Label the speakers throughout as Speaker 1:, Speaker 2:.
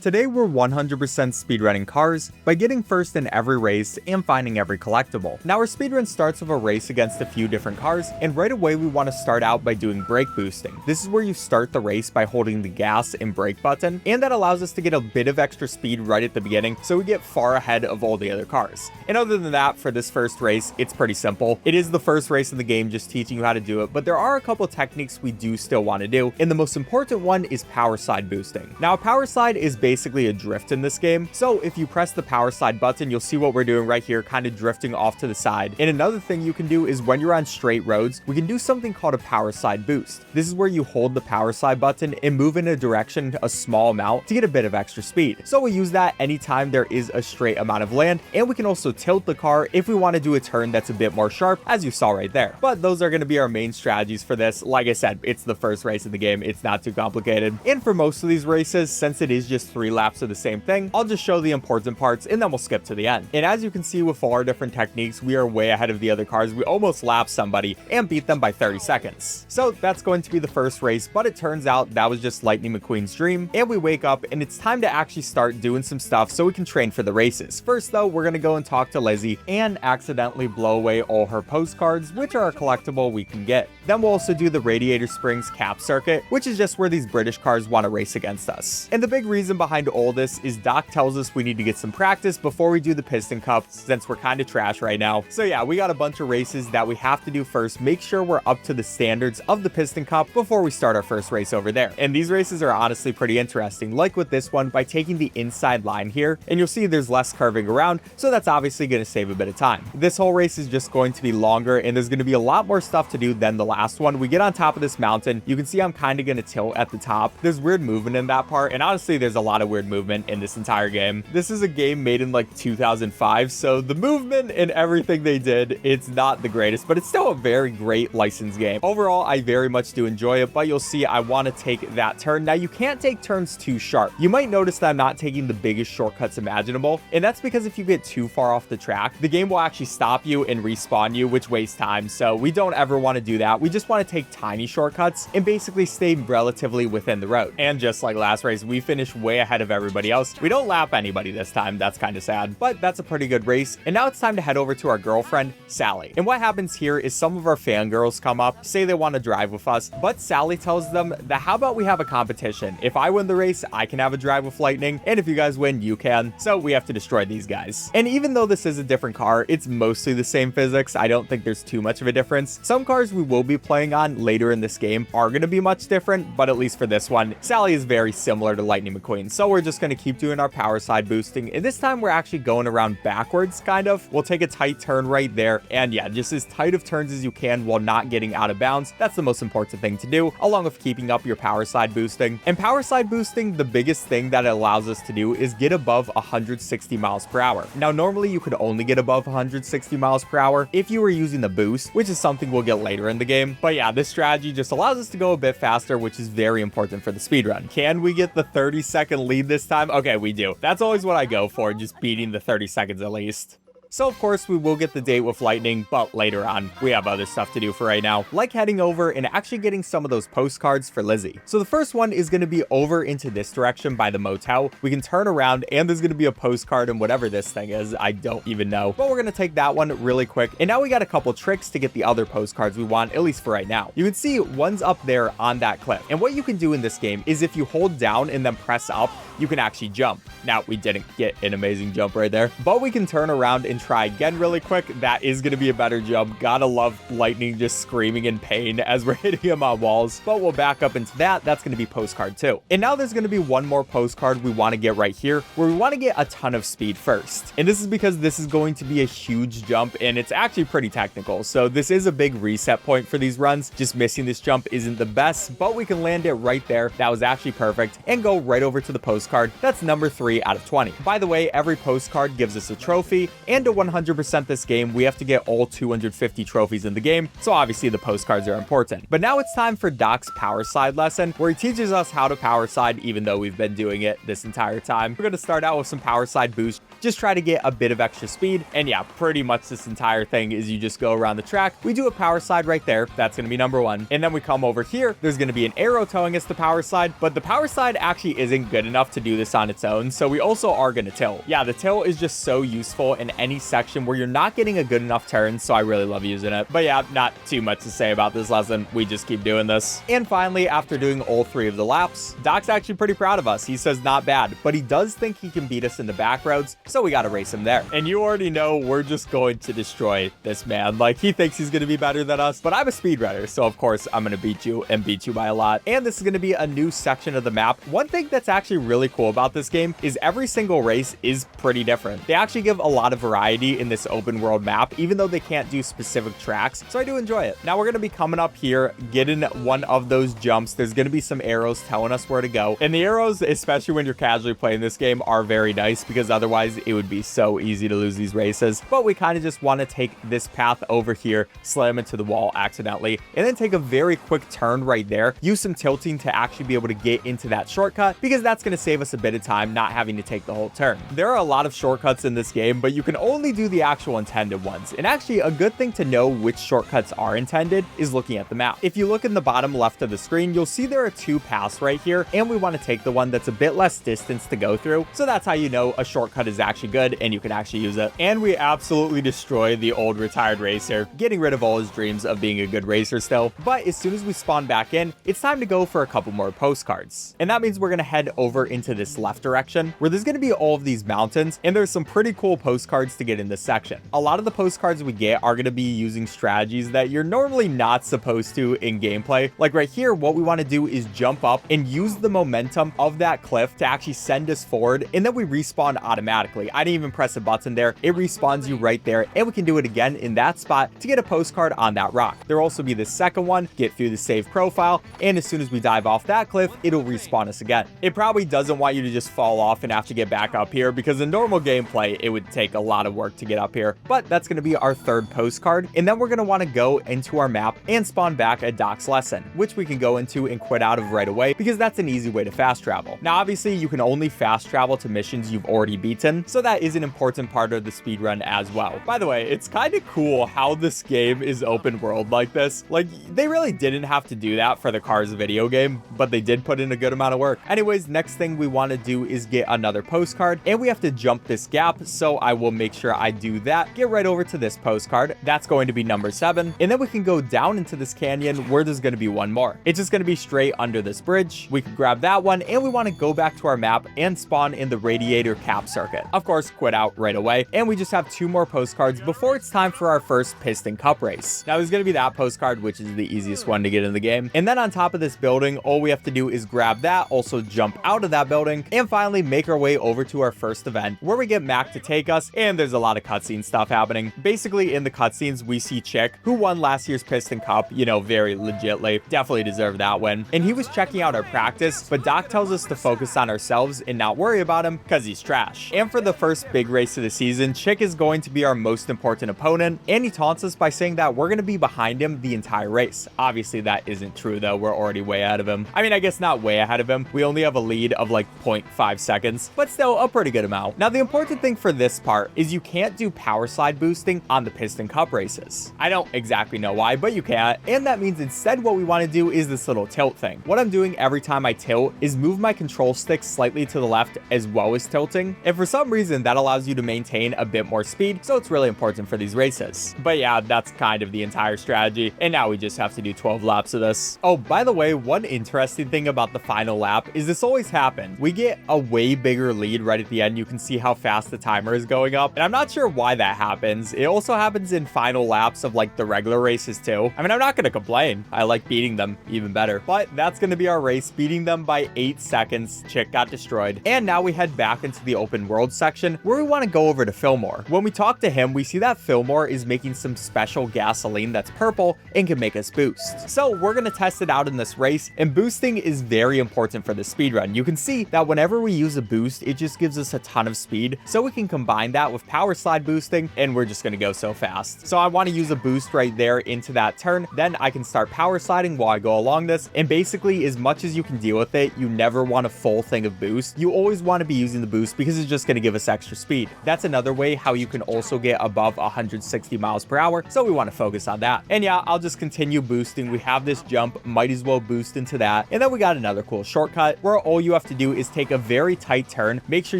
Speaker 1: Today we're 100% speedrunning cars by getting first in every race and finding every collectible. Now our speedrun starts with a race against a few different cars, and right away we want to start out by doing brake boosting. This is where you start the race by holding the gas and brake button, and that allows us to get a bit of extra speed right at the beginning, so we get far ahead of all the other cars. And other than that, for this first race, it's pretty simple. It is the first race in the game, just teaching you how to do it, but there are a couple techniques we do still want to do, and the most important one is power slide boosting. Now a power slide is basically a drift in this game, so if you press the power slide button, you'll see what we're doing right here, kind of drifting off to the side. And another thing you can do is when you're on straight roads, we can do something called a power slide boost. This is where you hold the power slide button and move in a direction a small amount to get a bit of extra speed. So we use that anytime there is a straight amount of land, and we can also tilt the car if we want to do a turn that's a bit more sharp, as you saw right there. But those are going to be our main strategies for this. Like I said, it's the first race in the game, it's not too complicated. And for most of these races, since it is just 3 laps of the same thing, I'll just show the important parts and then we'll skip to the end. And as you can see with all our different techniques, we are way ahead of the other cars. We almost lapped somebody and beat them by 30 seconds. So that's going to be the first race, but it turns out that was just Lightning McQueen's dream, and we wake up and it's time to actually start doing some stuff so we can train for the races. First though, we're gonna go and talk to Lizzy and accidentally blow away all her postcards, which are a collectible we can get. Then we'll also do the Radiator Springs cap circuit, which is just where these British cars want to race against us. And the big reason behind all this is Doc tells us we need to get some practice before we do the Piston Cup, since we're kind of trash right now. So yeah, we got a bunch of races that we have to do first, make sure we're up to the standards of the Piston Cup before we start our first race over there. And these races are honestly pretty interesting, like with this one, by taking the inside line here, and you'll see there's less curving around, so that's obviously going to save a bit of time. This whole race is just going to be longer, and there's going to be a lot more stuff to do than the last one. We get on top of this mountain, you can see I'm kind of going to tilt at the top. There's weird movement in that part, and honestly there's a lot of weird movement in this entire game. This is a game made in like 2005, so the movement and everything they did, it's not the greatest, but it's still a very great licensed game. Overall, I very much do enjoy it, but you'll see I want to take that turn. Now you can't take turns too sharp. You might notice that I'm not taking the biggest shortcuts imaginable, and that's because if you get too far off the track, the game will actually stop you and respawn you, which wastes time. So we don't ever want to do that. We just want to take tiny shortcuts and basically stay relatively within the road. And just like last race, we finished way ahead of everybody else. We don't lap anybody this time. That's kind of sad, but that's a pretty good race. And now it's time to head over to our girlfriend, Sally. And what happens here is some of our fangirls come up, say they want to drive with us, but Sally tells them that how about we have a competition? If I win the race, I can have a drive with Lightning, and if you guys win, you can. So we have to destroy these guys. And even though this is a different car, it's mostly the same physics. I don't think there's too much of a difference. Some cars we will be playing on later in this game are going to be much different, but at least for this one, Sally is very similar to Lightning McQueen. So we're just going to keep doing our power slide boosting, and this time we're actually going around backwards, kind of. We'll take a tight turn right there, and yeah, just as tight of turns as you can while not getting out of bounds. That's the most important thing to do, along with keeping up your power slide boosting. And power slide boosting, the biggest thing that it allows us to do is get above 160 miles per hour. Now normally you could only get above 160 miles per hour if you were using the boost, which is something we'll get later in the game. But yeah, this strategy just allows us to go a bit faster, which is very important for the speedrun. Can we get the 30-second lead this time? Okay, we do. That's always what I go for, just beating the 30 seconds at least. So of course we will get the date with Lightning, but later on. We have other stuff to do for right now, like heading over and actually getting some of those postcards for Lizzy. So the first one is going to be over into this direction by the motel. We can turn around and there's going to be a postcard and whatever this thing is, I don't even know. But we're going to take that one really quick. And now we got a couple tricks to get the other postcards we want, at least for right now. You can see one's up there on that cliff. And what you can do in this game is if you hold down and then press up, you can actually jump. Now we didn't get an amazing jump right there, but we can turn around and try again really quick. That is going to be a better jump. Gotta love Lightning just screaming in pain as we're hitting him on walls, but we'll back up into that. That's going to be postcard 2. And now there's going to be one more postcard we want to get right here, where we want to get a ton of speed first. And this is because this is going to be a huge jump, and it's actually pretty technical. So this is a big reset point for these runs. Just missing this jump isn't the best, but we can land it right there. That was actually perfect, and go right over to the postcard. That's number 3 out of 20. By the way, every postcard gives us a trophy, and and to 100% this game, we have to get all 250 trophies in the game, so obviously the postcards are important. But now it's time for Doc's power slide lesson, where he teaches us how to power slide even though we've been doing it this entire time. We're going to start out with some power slide boost, just try to get a bit of extra speed, and yeah, pretty much this entire thing is you just go around the track. We do a power slide right there, that's going to be number 1, and then we come over here, there's going to be an arrow telling us to power slide, but the power slide actually isn't good enough to do this on its own, so we also are going to tilt. Yeah, the tilt is just so useful in any section where you're not getting a good enough turn, so I really love using it. But yeah, not too much to say about this lesson, we just keep doing this. And finally, after doing all 3 of the laps, Doc's actually pretty proud of us. He says not bad, but he does think he can beat us in the back roads, so we gotta race him there. And you already know we're just going to destroy this man. Like, he thinks he's gonna be better than us, but I'm a speedrunner, so of course I'm gonna beat you and beat you by a lot. And this is gonna be a new section of the map. One thing that's actually really cool about this game is every single race is pretty different. They actually give a lot of variety in this open world map, even though they can't do specific tracks, so I do enjoy it. Now we're gonna be coming up here, getting one of those jumps. There's gonna be some arrows telling us where to go, and the arrows, especially when you're casually playing this game, are very nice because otherwise it would be so easy to lose these races. But we kind of just want to take this path over here, slam into the wall accidentally, and then take a very quick turn right there, use some tilting to actually be able to get into that shortcut, because that's going to save us a bit of time not having to take the whole turn. There are a lot of shortcuts in this game, but you can only do the actual intended ones. And actually, a good thing to know which shortcuts are intended is looking at the map. If you look in the bottom left of the screen, you'll see there are 2 paths right here, and we want to take the one that's a bit less distance to go through. So that's how you know a shortcut is actually good and you can actually use it. And we absolutely destroy the old retired racer, getting rid of all his dreams of being a good racer still. But as soon as we spawn back in, it's time to go for a couple more postcards. And that means we're going to head over into this left direction, where there's going to be all of these mountains, and there's some pretty cool postcards to get in this section. A lot of the postcards we get are going to be using strategies that you're normally not supposed to in gameplay. Like right here, what we want to do is jump up and use the momentum of that cliff to actually send us forward, and then we respawn automatically. I didn't even press a button there. It respawns you right there, and we can do it again in that spot to get a postcard on that rock. There'll also be the second one, get through the save profile, and as soon as we dive off that cliff, it'll respawn us again. It probably doesn't want you to just fall off and have to get back up here, because in normal gameplay, it would take a lot of work to get up here. But that's going to be our 3rd postcard, and then we're going to want to go into our map and spawn back at Doc's lesson, which we can go into and quit out of right away, because that's an easy way to fast travel. Now, obviously, you can only fast travel to missions you've already beaten, so that is an important part of the speedrun as well. By the way, it's kind of cool how this game is open world like this. Like, they really didn't have to do that for the Cars video game, but they did put in a good amount of work. Anyways, next thing we want to do is get another postcard, and we have to jump this gap, so I will make sure I do that. Get right over to this postcard. That's going to be number 7, and then we can go down into this canyon where there's going to be one more. It's just going to be straight under this bridge. We can grab that one, and we want to go back to our map and spawn in the Radiator cap circuit. Of course, quit out right away, and we just have 2 more postcards before it's time for our first Piston Cup race. Now, there's going to be that postcard, which is the easiest one to get in the game. And then on top of this building, all we have to do is grab that, also jump out of that building, and finally make our way over to our first event, where we get Mac to take us, and there's a lot of cutscene stuff happening. Basically, in the cutscenes, we see Chick, who won last year's Piston Cup, you know, very legitly. Definitely deserved that win. And he was checking out our practice, but Doc tells us to focus on ourselves and not worry about him, because he's trash. And for the first big race of the season, Chick is going to be our most important opponent, and he taunts us by saying that we're going to be behind him the entire race. Obviously, that isn't true, though. We're already way ahead of him. I mean, I guess not way ahead of him. We only have a lead of like 0.5 seconds, but still a pretty good amount. Now, the important thing for this part is you can't do power slide boosting on the Piston Cup races. I don't exactly know why, but you can't. And that means instead what we want to do is this little tilt thing. What I'm doing every time I tilt is move my control stick slightly to the left as well as tilting. And for some reason, that allows you to maintain a bit more speed. So it's really important for these races. But yeah, that's kind of the entire strategy. And now we just have to do 12 laps of this. Oh, by the way, one interesting thing about the final lap is this always happens. We get a way bigger lead right at the end. You can see how fast the timer is going up. And I'm not sure why that happens. It also happens in final laps of like the regular races too. I mean, I'm not going to complain. I like beating them even better. But that's going to be our race, beating them by 8 seconds. Chick got destroyed. And now we head back into the open world section where we want to go over to Fillmore. When we talk to him, we see that Fillmore is making some special gasoline that's purple and can make us boost. So we're going to test it out in this race, and boosting is very important for the speedrun. You can see that whenever we use a boost, it just gives us a ton of speed, so we can combine that with power slide boosting, and we're just gonna go so fast. So I want to use a boost right there into that turn, then I can start power sliding while I go along this, and basically as much as you can deal with it, you never want a full thing of boost. You always want to be using the boost because it's just going to give us extra speed. That's another way how you can also get above 160 miles per hour, so we want to focus on that. And yeah, I'll just continue boosting. We have this jump, might as well boost into that, and then we got another cool shortcut where all you have to do is take a very tight turn, make sure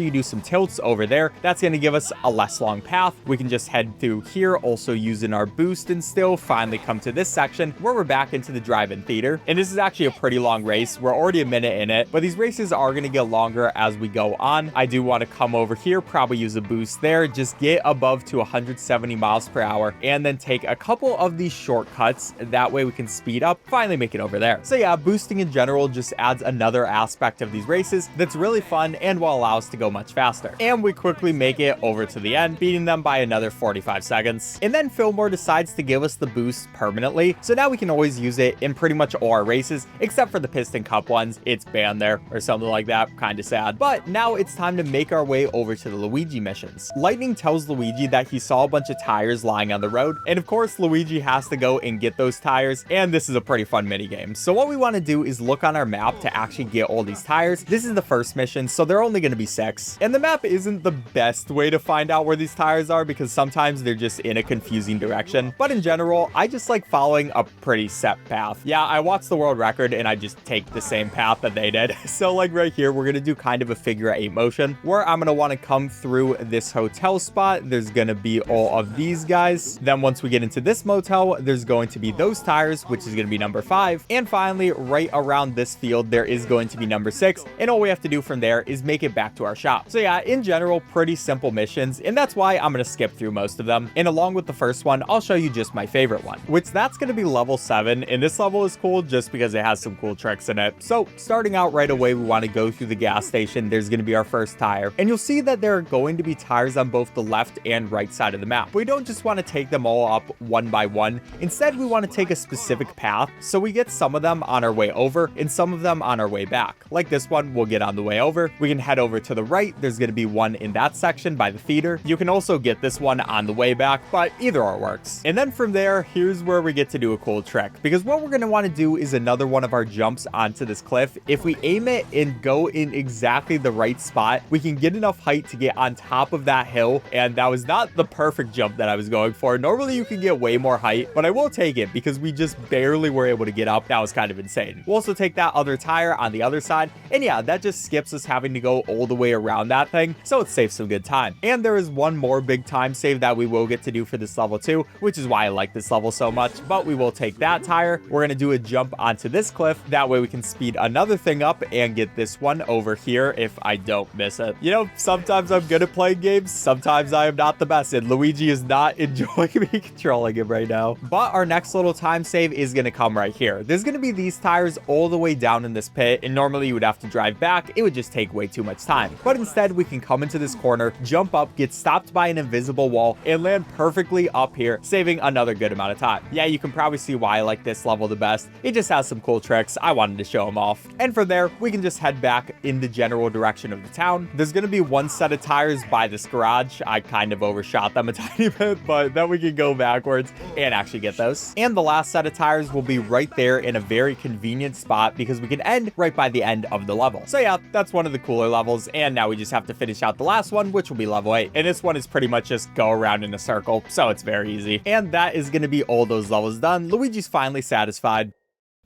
Speaker 1: you do some tilts over there. That's going to give us a less long path. We can just head through here, also using our boost, and still finally come to this section where we're back into the drive-in theater. And this is actually a pretty long race. We're already a minute in it, but these races are going to get longer as we go on. I do want to come over here, probably use a boost there, just get above to 170 miles per hour, and then take a couple of these shortcuts. That way we can speed up, finally make it over there. So yeah, boosting in general just adds another aspect of these races that's really fun and will allow us to go much faster. And we quickly make it over to the end, beating them by another 45 seconds. And then Fillmore decides to give us the boost permanently, so now we can always use it in pretty much all our races, except for the Piston Cup ones. It's banned there or something like that, kind of sad. But now it's time to make our way over to the Luigi missions. Lightning tells Luigi that he saw a bunch of tires lying on the road, and of course Luigi has to go and get those tires, and this is a pretty fun mini game. So what we want to do is look on our map to actually get all these tires. This is the first mission, so they're only going to be 6, and the map isn't the best way to find out where these tires are because sometimes they're just in a confusing direction, but in general I just like following a pretty set path. Yeah, I watched the world record and I just take the same path that they did. So like right here, we're gonna do kind of a figure 8 motion where I'm gonna want to come through this hotel spot. There's gonna be all of these guys. Then once we get into this motel, there's going to be those tires, which is gonna be number 5. And finally, right around this field, there is going to be number 6. And all we have to do from there is make it back to our shop. So yeah, in general, pretty simple missions. And that's why I'm gonna skip through most of them. And along with the first one, I'll show you just my favorite one, which that's gonna be level 7. And this level is cool just because it has some cool tricks in it. So starting out right away, we want to go through the gas station. There's going to be our first tire, and you'll see that there are going to be tires on both the left and right side of the map. We don't just want to take them all up one by one. Instead, we want to take a specific path, so we get some of them on our way over and some of them on our way back. Like this one, we'll get on the way over. We can head over to the right. There's going to be one in that section by the theater. You can also get this one on the way back, but either or works. And then from there, here's where we get to do a cool trick, because what we're going to want to do is another one of our jumps onto this cliff. If we aim it and go in exactly the right spot, we can get enough height to get on top of that hill. And that was not the perfect jump that I was going for. Normally you can get way more height, but I will take it because we just barely were able to get up. That was kind of insane. We'll also take that other tire on the other side, and yeah, that just skips us having to go all the way around that thing, so it saves some good time. And there is one more big time save that we will get to do for this level too, which is why I like this level so much. But we will take that tire. We're going to do a jump onto this cliff. That way we can speed another thing up and get this one over here if I don't miss it. You know, sometimes I'm good at playing games, sometimes I am not the best, and Luigi is not enjoying me controlling him right now. But our next little time save is going to come right here. There's going to be these tires all the way down in this pit, and normally you would have to drive back. It would just take way too much time. But instead, we can come into this corner, jump up, get stopped by an invisible wall, and land perfectly up here, saving another good amount of time. Yeah, you can probably see why I like this level the best. It just has some cool tricks. I wanted to show them off. And from there, we can just head back in the general direction of the town. There's going to be one set of tires by this garage. I kind of overshot them a tiny bit, but then we can go backwards and actually get those. And the last set of tires will be right there in a very convenient spot because we can end right by the end of the level. So yeah, that's one of the cooler levels. And now we just have to finish out the last one, which will be level 8. And this one is pretty much just go around in a circle, so it's very easy. And that is going to be all those levels done. Luigi's finally satisfied.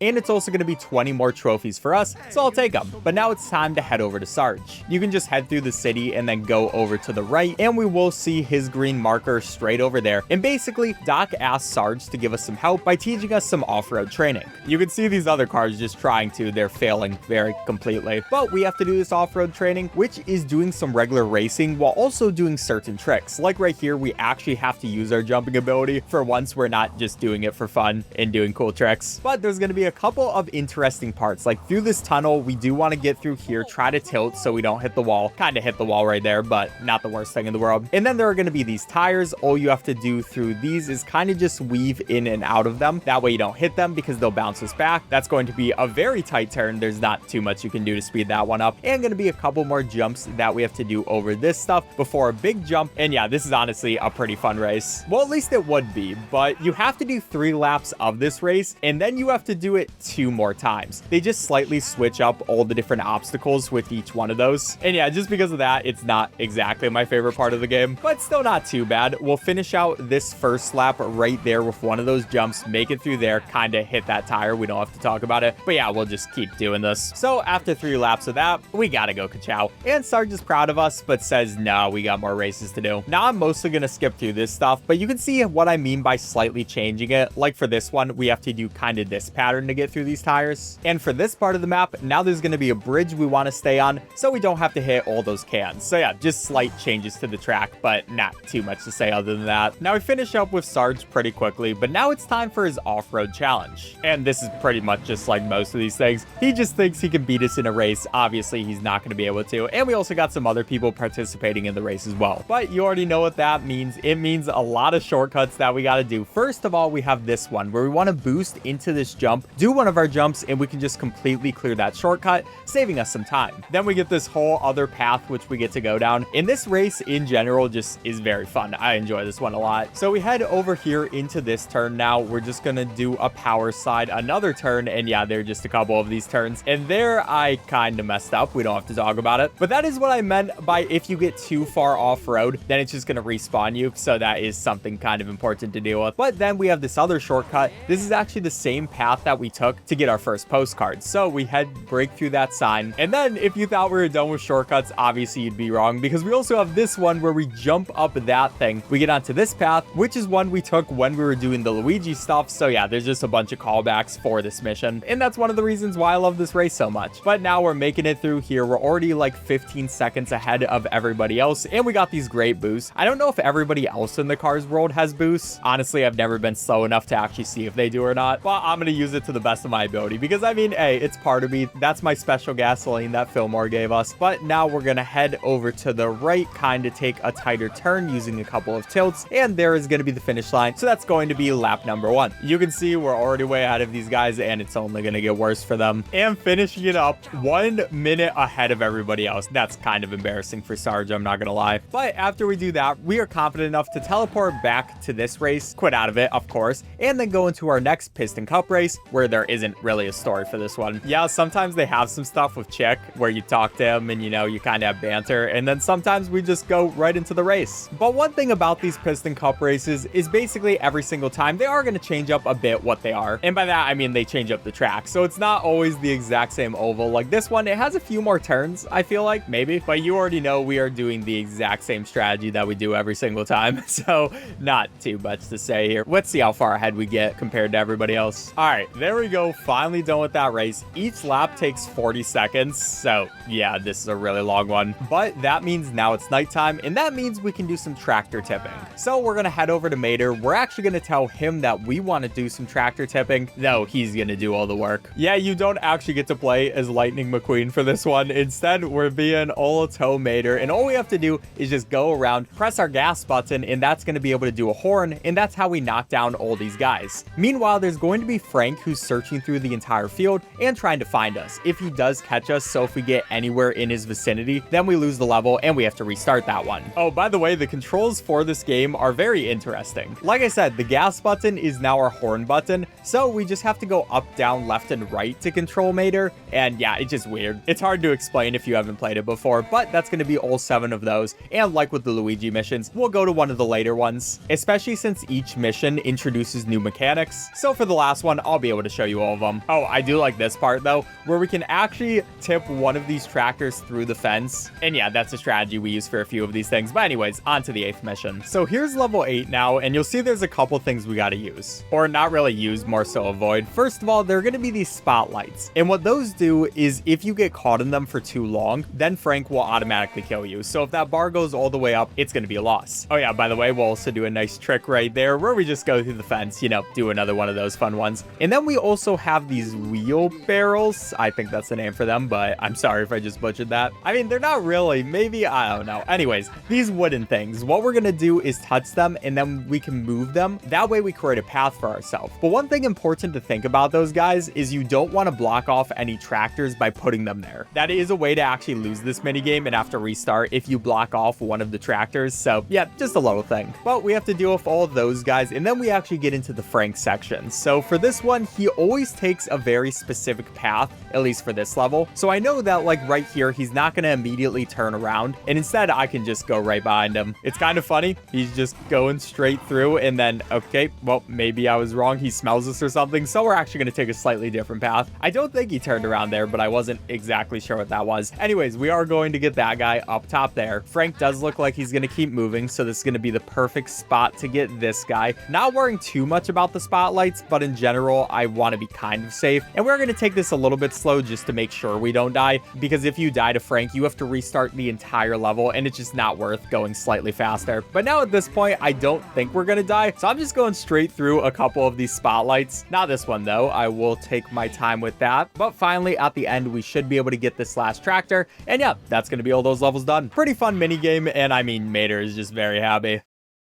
Speaker 1: And it's also going to be 20 more trophies for us, so I'll take them. But now it's time to head over to Sarge. You can just head through the city and then go over to the right, and we will see his green marker straight over there. And basically, Doc asked Sarge to give us some help by teaching us some off-road training. You can see these other cars just trying to, they're failing very completely. But we have to do this off-road training, which is doing some regular racing while also doing certain tricks. Like right here, we actually have to use our jumping ability. For once, we're not just doing it for fun and doing cool tricks. But there's going to be a a couple of interesting parts. Like through this tunnel, we do want to get through here, try to tilt so we don't hit the wall. Kind of hit the wall right there, but not the worst thing in the world. And then there are going to be these tires. All you have to do through these is kind of just weave in and out of them. That way you don't hit them because they'll bounce us back. That's going to be a very tight turn. There's not too much you can do to speed that one up. And going to be a couple more jumps that we have to do over this stuff before a big jump. And yeah, this is honestly a pretty fun race. Well, at least it would be, but you have to do 3 laps of this race and then you have to do it 2 more times. They just slightly switch up all the different obstacles with each one of those. And yeah, just because of that, it's not exactly my favorite part of the game, but still not too bad. We'll finish out this first lap right there with one of those jumps, make it through there, kind of hit that tire. We don't have to talk about it, but yeah, we'll just keep doing this. So after 3 laps of that, we gotta go ka-chow. And Sarge is proud of us, but says, no, we got more races to do. Now I'm mostly gonna skip through this stuff, but you can see what I mean by slightly changing it. Like for this one, we have to do kind of this pattern to get through these tires. And for this part of the map, now there's gonna be a bridge we want to stay on, so we don't have to hit all those cans. So yeah, just slight changes to the track, but not too much to say other than that. Now we finish up with Sarge pretty quickly, but now it's time for his off-road challenge. And this is pretty much just like most of these things. He just thinks he can beat us in a race. Obviously, he's not going to be able to. And we also got some other people participating in the race as well. But you already know what that means. It means a lot of shortcuts that we got to do. First of all, we have this one where we want to boost into this jump, do one of our jumps, and we can just completely clear that shortcut, saving us some time. Then we get this whole other path which we get to go down. And this race in general just is very fun. I enjoy this one a lot. So we head over here into this turn now. We're just gonna do a power slide, another turn, and yeah, there are just a couple of these turns. And there I kind of messed up. We don't have to talk about it. But that is what I meant by if you get too far off-road, then it's just gonna respawn you. So that is something kind of important to deal with. But then we have this other shortcut. This is actually the same path that we took to get our first postcards. So we break through that sign. And then if you thought we were done with shortcuts, obviously you'd be wrong, because we also have this one where we jump up that thing. We get onto this path, which is one we took when we were doing the Luigi stuff. So yeah, there's just a bunch of callbacks for this mission. And that's one of the reasons why I love this race so much. But now we're making it through here. We're already like 15 seconds ahead of everybody else. And we got these great boosts. I don't know if everybody else in the Cars world has boosts. Honestly, I've never been slow enough to actually see if they do or not. But I'm going to use it to the best of my ability because I mean, hey, it's part of me. That's my special gasoline that Fillmore gave us. But now we're going to head over to the right, kind of take a tighter turn using a couple of tilts. And there is going to be the finish line. So that's going to be lap number 1. You can see we're already way ahead of these guys and it's only going to get worse for them. And finishing it up 1 minute ahead of everybody else. That's kind of embarrassing for Sarge, I'm not going to lie. But after we do that, we are confident enough to teleport back to this race, quit out of it, of course, and then go into our next Piston Cup race where there isn't really a story for this one. Yeah, sometimes they have some stuff with Chick where you talk to him and, you know, you kind of have banter, and then sometimes we just go right into the race. But one thing about these Piston Cup races is basically every single time they are going to change up a bit what they are. And by that, I mean they change up the track. So it's not always the exact same oval. Like this one, it has a few more turns, I feel like, maybe. But you already know we are doing the exact same strategy that we do every single time. So not too much to say here. Let's see how far ahead we get compared to everybody else. All right, there we go. Finally done with that race. Each lap takes 40 seconds. So yeah, this is a really long one. But that means now it's nighttime, and that means we can do some tractor tipping. So we're going to head over to Mater. We're actually going to tell him that we want to do some tractor tipping. No, he's going to do all the work. Yeah, you don't actually get to play as Lightning McQueen for this one. Instead, we're being Olato Mater, and all we have to do is just go around, press our gas button, and that's going to be able to do a horn, and that's how we knock down all these guys. Meanwhile, there's going to be Frank, who's searching through the entire field and trying to find us. If he does catch us, so if we get anywhere in his vicinity, then we lose the level and we have to restart that one. Oh, by the way, the controls for this game are very interesting. Like I said, the gas button is now our horn button, so we just have to go up, down, left, and right to control Mater, and yeah, it's just weird. It's hard to explain if you haven't played it before, but that's going to be all 7 of those, and like with the Luigi missions, we'll go to one of the later ones, especially since each mission introduces new mechanics. So for the last one, I'll be able to show you all of them. Oh, I do like this part though, where we can actually tip one of these tractors through the fence. And yeah, that's a strategy we use for a few of these things. But anyways, on to the 8th mission. So here's level 8 now, and you'll see there's a couple things we got to use, or not really use, more so avoid. First of all, there are going to be these spotlights, and what those do is if you get caught in them for too long, then Frank will automatically kill you. So if that bar goes all the way up, it's going to be a loss. Oh yeah, by the way, we'll also do a nice trick right there where we just go through the fence, you know, do another one of those fun ones. And then we also have these wheelbarrows. I think that's the name for them, but I'm sorry if I just butchered that. I mean, they're not really, maybe, I don't know. Anyways, these wooden things, what we're gonna do is touch them and then we can move them. That way we create a path for ourselves. But one thing important to think about those guys is you don't want to block off any tractors by putting them there. That is a way to actually lose this minigame and have to restart if you block off one of the tractors. So yeah, just a little thing. But we have to deal with all of those guys and then we actually get into the Frank section. So for this one, he always takes a very specific path, at least for this level. So I know that like right here, he's not going to immediately turn around and instead I can just go right behind him. It's kind of funny. He's just going straight through and then, okay, well, maybe I was wrong. He smells us or something. So we're actually going to take a slightly different path. I don't think he turned around there, but I wasn't exactly sure what that was. Anyways, we are going to get that guy up top there. Frank does look like he's going to keep moving. So this is going to be the perfect spot to get this guy. Not worrying too much about the spotlights, but in general, I want to be kind of safe. And we're going to take this a little bit slow just to make sure we don't die. Because if you die to Frank, you have to restart the entire level and it's just not worth going slightly faster. But now at this point, I don't think we're going to die. So I'm just going straight through a couple of these spotlights. Not this one though. I will take my time with that. But finally at the end, we should be able to get this last tractor. And yeah, that's going to be all those levels done. Pretty fun mini game. And I mean, Mater is just very happy.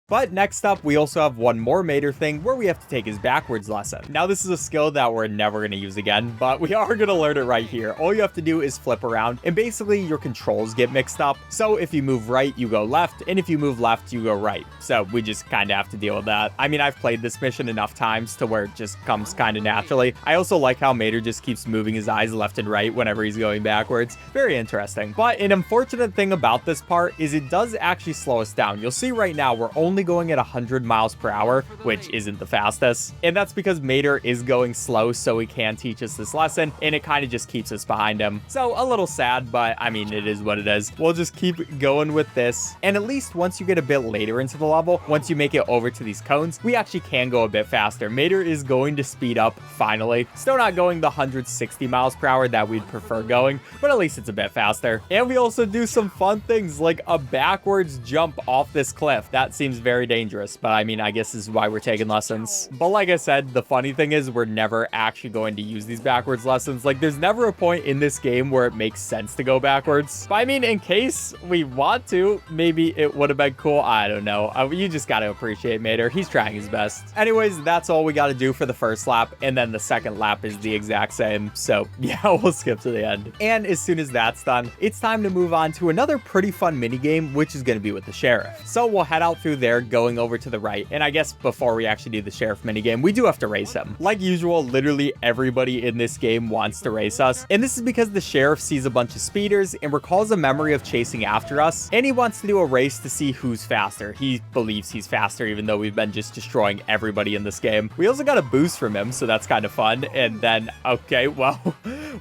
Speaker 1: But next up, we also have one more Mater thing where we have to take his backwards lesson. Now, this is a skill that we're never going to use again, but we are going to learn it right here. All you have to do is flip around, and basically your controls get mixed up. So if you move right, you go left, and if you move left, you go right. So we just kind of have to deal with that. I mean, I've played this mission enough times to where it just comes kind of naturally. I also like how Mater just keeps moving his eyes left and right whenever he's going backwards. Very interesting. But an unfortunate thing about this part is it does actually slow us down. You'll see right now, we're only going at 100 miles per hour, which isn't the fastest. And that's because Mater is going slow, so he can teach us this lesson, and it kind of just keeps us behind him. So a little sad, but I mean, it is what it is. We'll just keep going with this. And at least once you get a bit later into the level, once you make it over to these cones, we actually can go a bit faster. Mater is going to speed up finally. Still not going the 160 miles per hour that we'd prefer going, but at least it's a bit faster. And we also do some fun things like a backwards jump off this cliff. That seems very dangerous, but I mean, I guess this is why we're taking lessons. But like I said, the funny thing is we're never actually going to use these backwards lessons. Like, there's never a point in this game where it makes sense to go backwards. But I mean, in case we want to, maybe it would have been cool. I don't know. You just got to appreciate Mater. He's trying his best. Anyways, that's all we got to do for the first lap. And then the second lap is the exact same. So yeah, we'll skip to the end. And as soon as that's done, it's time to move on to another pretty fun mini game, which is going to be with the sheriff. So we'll head out through there, going over to the right. And I guess before we actually do the sheriff minigame, we do have to race him. Like usual, literally everybody in this game wants to race us. And this is because the sheriff sees a bunch of speeders and recalls a memory of chasing after us. And he wants to do a race to see who's faster. He believes he's faster, even though we've been just destroying everybody in this game. We also got a boost from him, so that's kind of fun. And then, okay, well,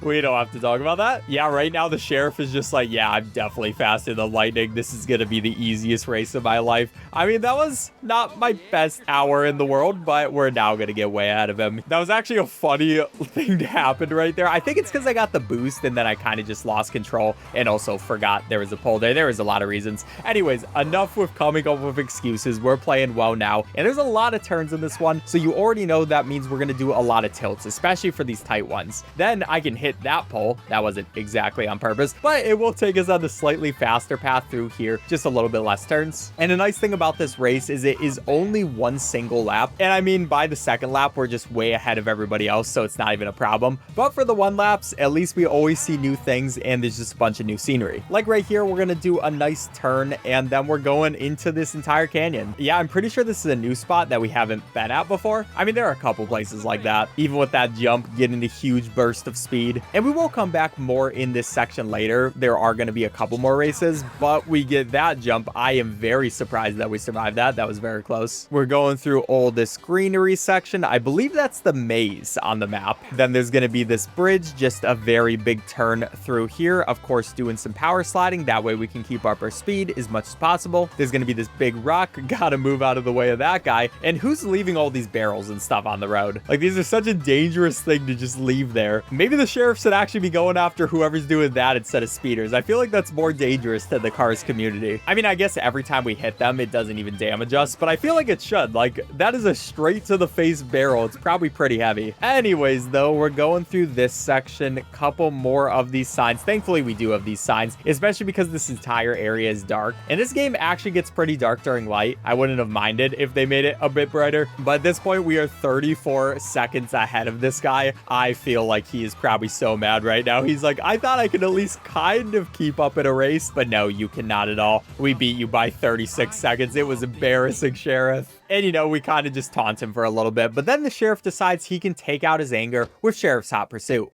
Speaker 1: we don't have to talk about that. Yeah, right now the sheriff is just like, yeah, I'm definitely faster than lightning. This is gonna be the easiest race of my life. I mean, that was not my best hour in the world, but we're now gonna get way ahead of him. That was actually a funny thing to happen right there. I think it's because I got the boost and then I kind of just lost control and also forgot there was a pole there. There was a lot of reasons. Anyways, enough with coming up with excuses. We're playing well now, and there's a lot of turns in this one, so you already know that means we're gonna do a lot of tilts, especially for these tight ones. Then I can hit that pole. That wasn't exactly on purpose, but it will take us on the slightly faster path through here, just a little bit less turns. And a nice thing about this race is it is only one single lap, and I mean, by the second lap we're just way ahead of everybody else, so it's not even a problem. But for the one laps, at least we always see new things, and there's just a bunch of new scenery. Like right here, we're gonna do a nice turn, and then we're going into this entire canyon. Yeah, I'm pretty sure this is a new spot that we haven't been at before. I mean, there are a couple places like that, even with that jump, getting a huge burst of speed. And we will come back more in this section later. There are going to be a couple more races, but we get that jump. I am very surprised that we survived that. That was very close. We're going through all this greenery section. I believe that's the maze on the map. Then there's going to be this bridge, just a very big turn through here. Of course, doing some power sliding. That way we can keep up our speed as much as possible. There's going to be this big rock. Gotta move out of the way of that guy. And who's leaving all these barrels and stuff on the road? Like, these are such a dangerous thing to just leave there. Maybe the sheriff sheriff should actually be going after whoever's doing that instead of speeders. I feel like that's more dangerous to the cars community. I mean, I guess every time we hit them, it doesn't even damage us, but I feel like it should. Like, that is a straight to the face barrel. It's probably pretty heavy. Anyways, though, we're going through this section. Couple more of these signs. Thankfully, we do have these signs, especially because this entire area is dark. And this game actually gets pretty dark during light. I wouldn't have minded if they made it a bit brighter. But at this point, we are 34 seconds ahead of this guy. I feel like he is probably so mad right now. He's like, I thought I could at least kind of keep up in a race, but no, you cannot at all. We beat you by 36 seconds. It was embarrassing, Sheriff. And, you know, we kind of just taunt him for a little bit, but then the sheriff decides he can take out his anger with Sheriff's Hot Pursuit.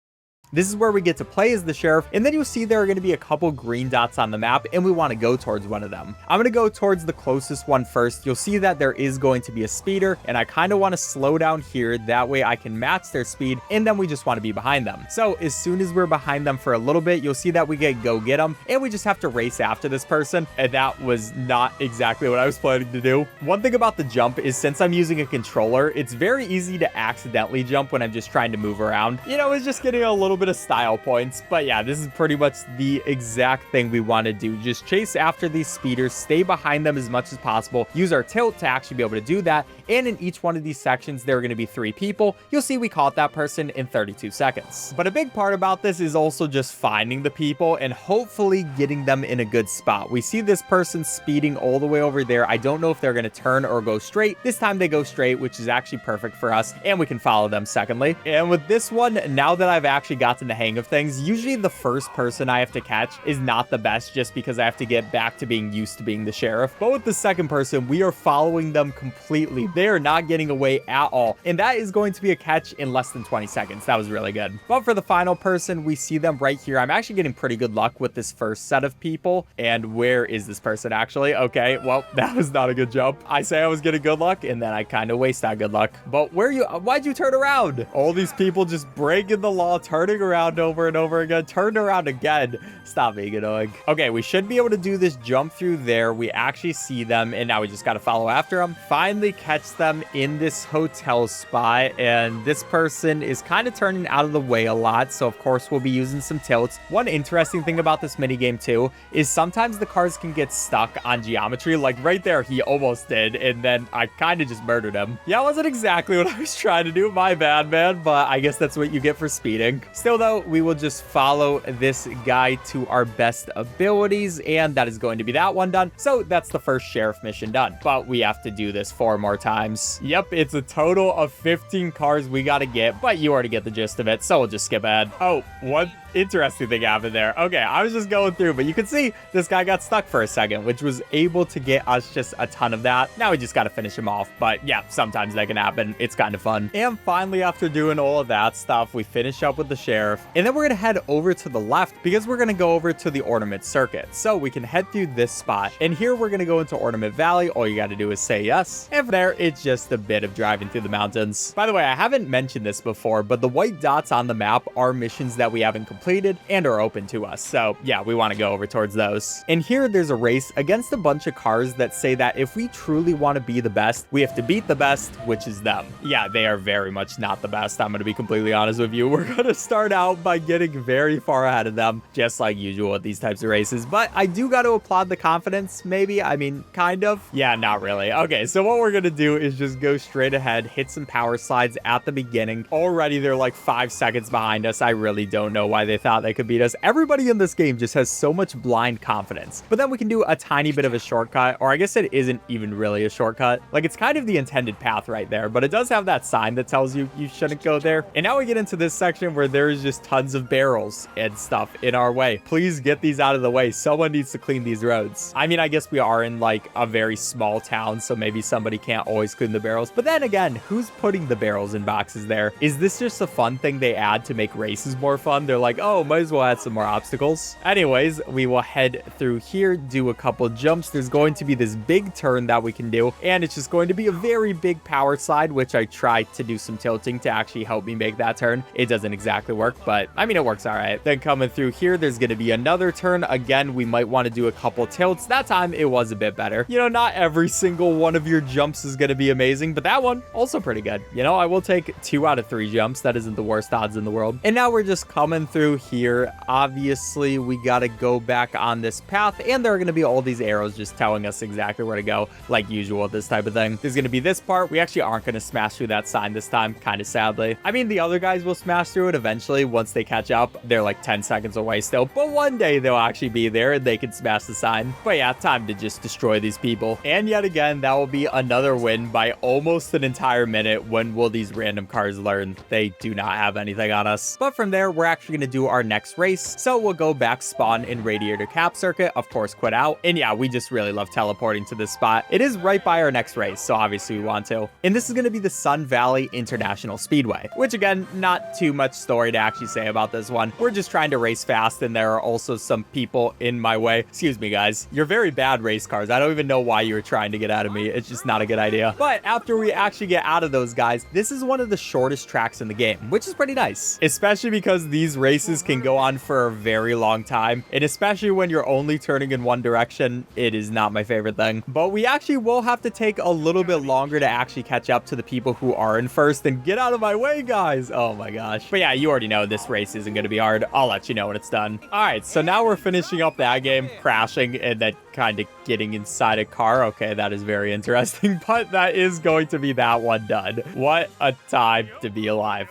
Speaker 1: This is where we get to play as the sheriff, and then you'll see there are going to be a couple green dots on the map, and we want to go towards one of them. I'm going to go towards the closest one first. You'll see that there is going to be a speeder, and I kind of want to slow down here. That way I can match their speed, and then we just want to be behind them. So as soon as we're behind them for a little bit, you'll see that we get go get them, and we just have to race after this person, and that was not exactly what I was planning to do. One thing about the jump is since I'm using a controller, it's very easy to accidentally jump when I'm just trying to move around. You know, it's just getting a little bit of style points, but yeah, this is pretty much the exact thing we want to do. Just chase after these speeders, stay behind them as much as possible, use our tilt to actually be able to do that, and in each one of these sections there are going to be 3 people. You'll see we caught that person in 32 seconds. But a big part about this is also just finding the people and hopefully getting them in a good spot. We see this person speeding all the way over there. I don't know if they're going to turn or go straight. This time they go straight, which is actually perfect for us, and we can follow them secondly. And with this one, now that I've actually gotten the hang of things, usually the first person I have to catch is not the best just because I have to get back to being used to being the sheriff. But with the second person, we are following them completely. They are not getting away at all. And that is going to be a catch in less than 20 seconds. That was really good. But for the final person, we see them right here. I'm actually getting pretty good luck with this first set of people. And where is this person actually? Okay, well, that was not a good jump. I say I was getting good luck and then I kind of waste that good luck. But why'd you turn around? All these people just breaking the law, turning around over and over again, turned around again. Stop being annoying. Okay, we should be able to do this jump through there. We actually see them, and now we just got to follow after them. Finally catch them in this hotel spot, and this person is kind of turning out of the way a lot, so of course we'll be using some tilts. One interesting thing about this minigame too is sometimes the cars can get stuck on geometry. Like right there, he almost did, and then I kind of just murdered him. Yeah, it wasn't exactly what I was trying to do. My bad, man, but I guess that's what you get for speeding. Still though, we will just follow this guy to our best abilities, and that is going to be that one done. So that's the first sheriff mission done, but we have to do this 4 more times. Yep, it's a total of 15 cars we got to get, but you already get the gist of it, so we'll just skip ahead. Oh, one interesting thing happened there. Okay, I was just going through, but you can see this guy got stuck for a second, which was able to get us just a ton of that. Now we just got to finish him off, but yeah, sometimes that can happen. It's kind of fun. And finally, after doing all of that stuff, we finish up with the sheriff, and then we're going to head over to the left because we're going to go over to the Ornament Circuit. So we can head through this spot, and here we're going to go into Ornament Valley. All you got to do is say yes, and from there, it's just a bit of driving through the mountains. By the way, I haven't mentioned this before, but the white dots on the map are missions that we haven't completed and are open to us. So yeah, we want to go over towards those. And here there's a race against a bunch of cars that say that if we truly want to be the best, we have to beat the best, which is them. Yeah, they are very much not the best. I'm going to be completely honest with you. We're going to start out by getting very far ahead of them, just like usual with these types of races. But I do got to applaud the confidence, maybe. I mean, kind of. Yeah, not really. Okay, so what we're going to do is just go straight ahead, hit some power slides at the beginning. Already they're like 5 seconds behind us. I really don't know why they thought they could beat us. Everybody in this game just has so much blind confidence. But then we can do a tiny bit of a shortcut, or I guess it isn't even really a shortcut. Like, it's kind of the intended path right there, but it does have that sign that tells you you shouldn't go there. And now we get into this section where there's just tons of barrels and stuff in our way. Please get these out of the way. Someone needs to clean these roads. I mean, I guess we are in like a very small town, so maybe somebody can't always clean the barrels. But then again, who's putting the barrels in boxes there? Is this just a fun thing they add to make races more fun? They're like, oh, might as well add some more obstacles. Anyways, we will head through here, do a couple jumps. There's going to be this big turn that we can do, and it's just going to be a very big power slide, which I tried to do some tilting to actually help me make that turn. It doesn't exactly work, but I mean, it works all right. Then coming through here, there's going to be another turn. Again, we might want to do a couple tilts. That time it was a bit better. You know, not every single one of your jumps is going to be amazing, but that one also pretty good. You know, I will take 2 out of 3 jumps. That isn't the worst odds in the world. And now we're just coming through here. Obviously, we got to go back on this path, and there are going to be all these arrows just telling us exactly where to go, like usual, this type of thing. There's going to be this part. We actually aren't going to smash through that sign this time, kind of sadly. I mean, the other guys will smash through it eventually once they catch up. They're like 10 seconds away still, but one day they'll actually be there and they can smash the sign. But yeah, time to just destroy these people. And yet again, that will be another win by almost an entire minute. When will these random cars learn? They do not have anything on us. But from there, we're actually going to do our next race. So we'll go back, spawn in Radiator Cap Circuit, of course, quit out. And yeah, we just really love teleporting to this spot. It is right by our next race, so obviously we want to. And this is going to be the Sun Valley International Speedway, which again, not too much story to actually say about this one. We're just trying to race fast, and there are also some people in my way. Excuse me, guys. You're very bad race cars. I don't even know why you were trying to get out of me. It's just not a good idea. But after we actually get out of those guys, this is one of the shortest tracks in the game, which is pretty nice, especially because these races can go on for a very long time. And especially when you're only turning in one direction, it is not my favorite thing. But we actually will have to take a little bit longer to actually catch up to the people who are in first. And get out of my way, guys. Oh my gosh. But yeah, you already know this race isn't going to be hard. I'll let you know when it's done. All right, so now we're finishing up that game, crashing, and then kind of getting inside a car. Okay, that is very interesting, but that is going to be that one done. What a time to be alive.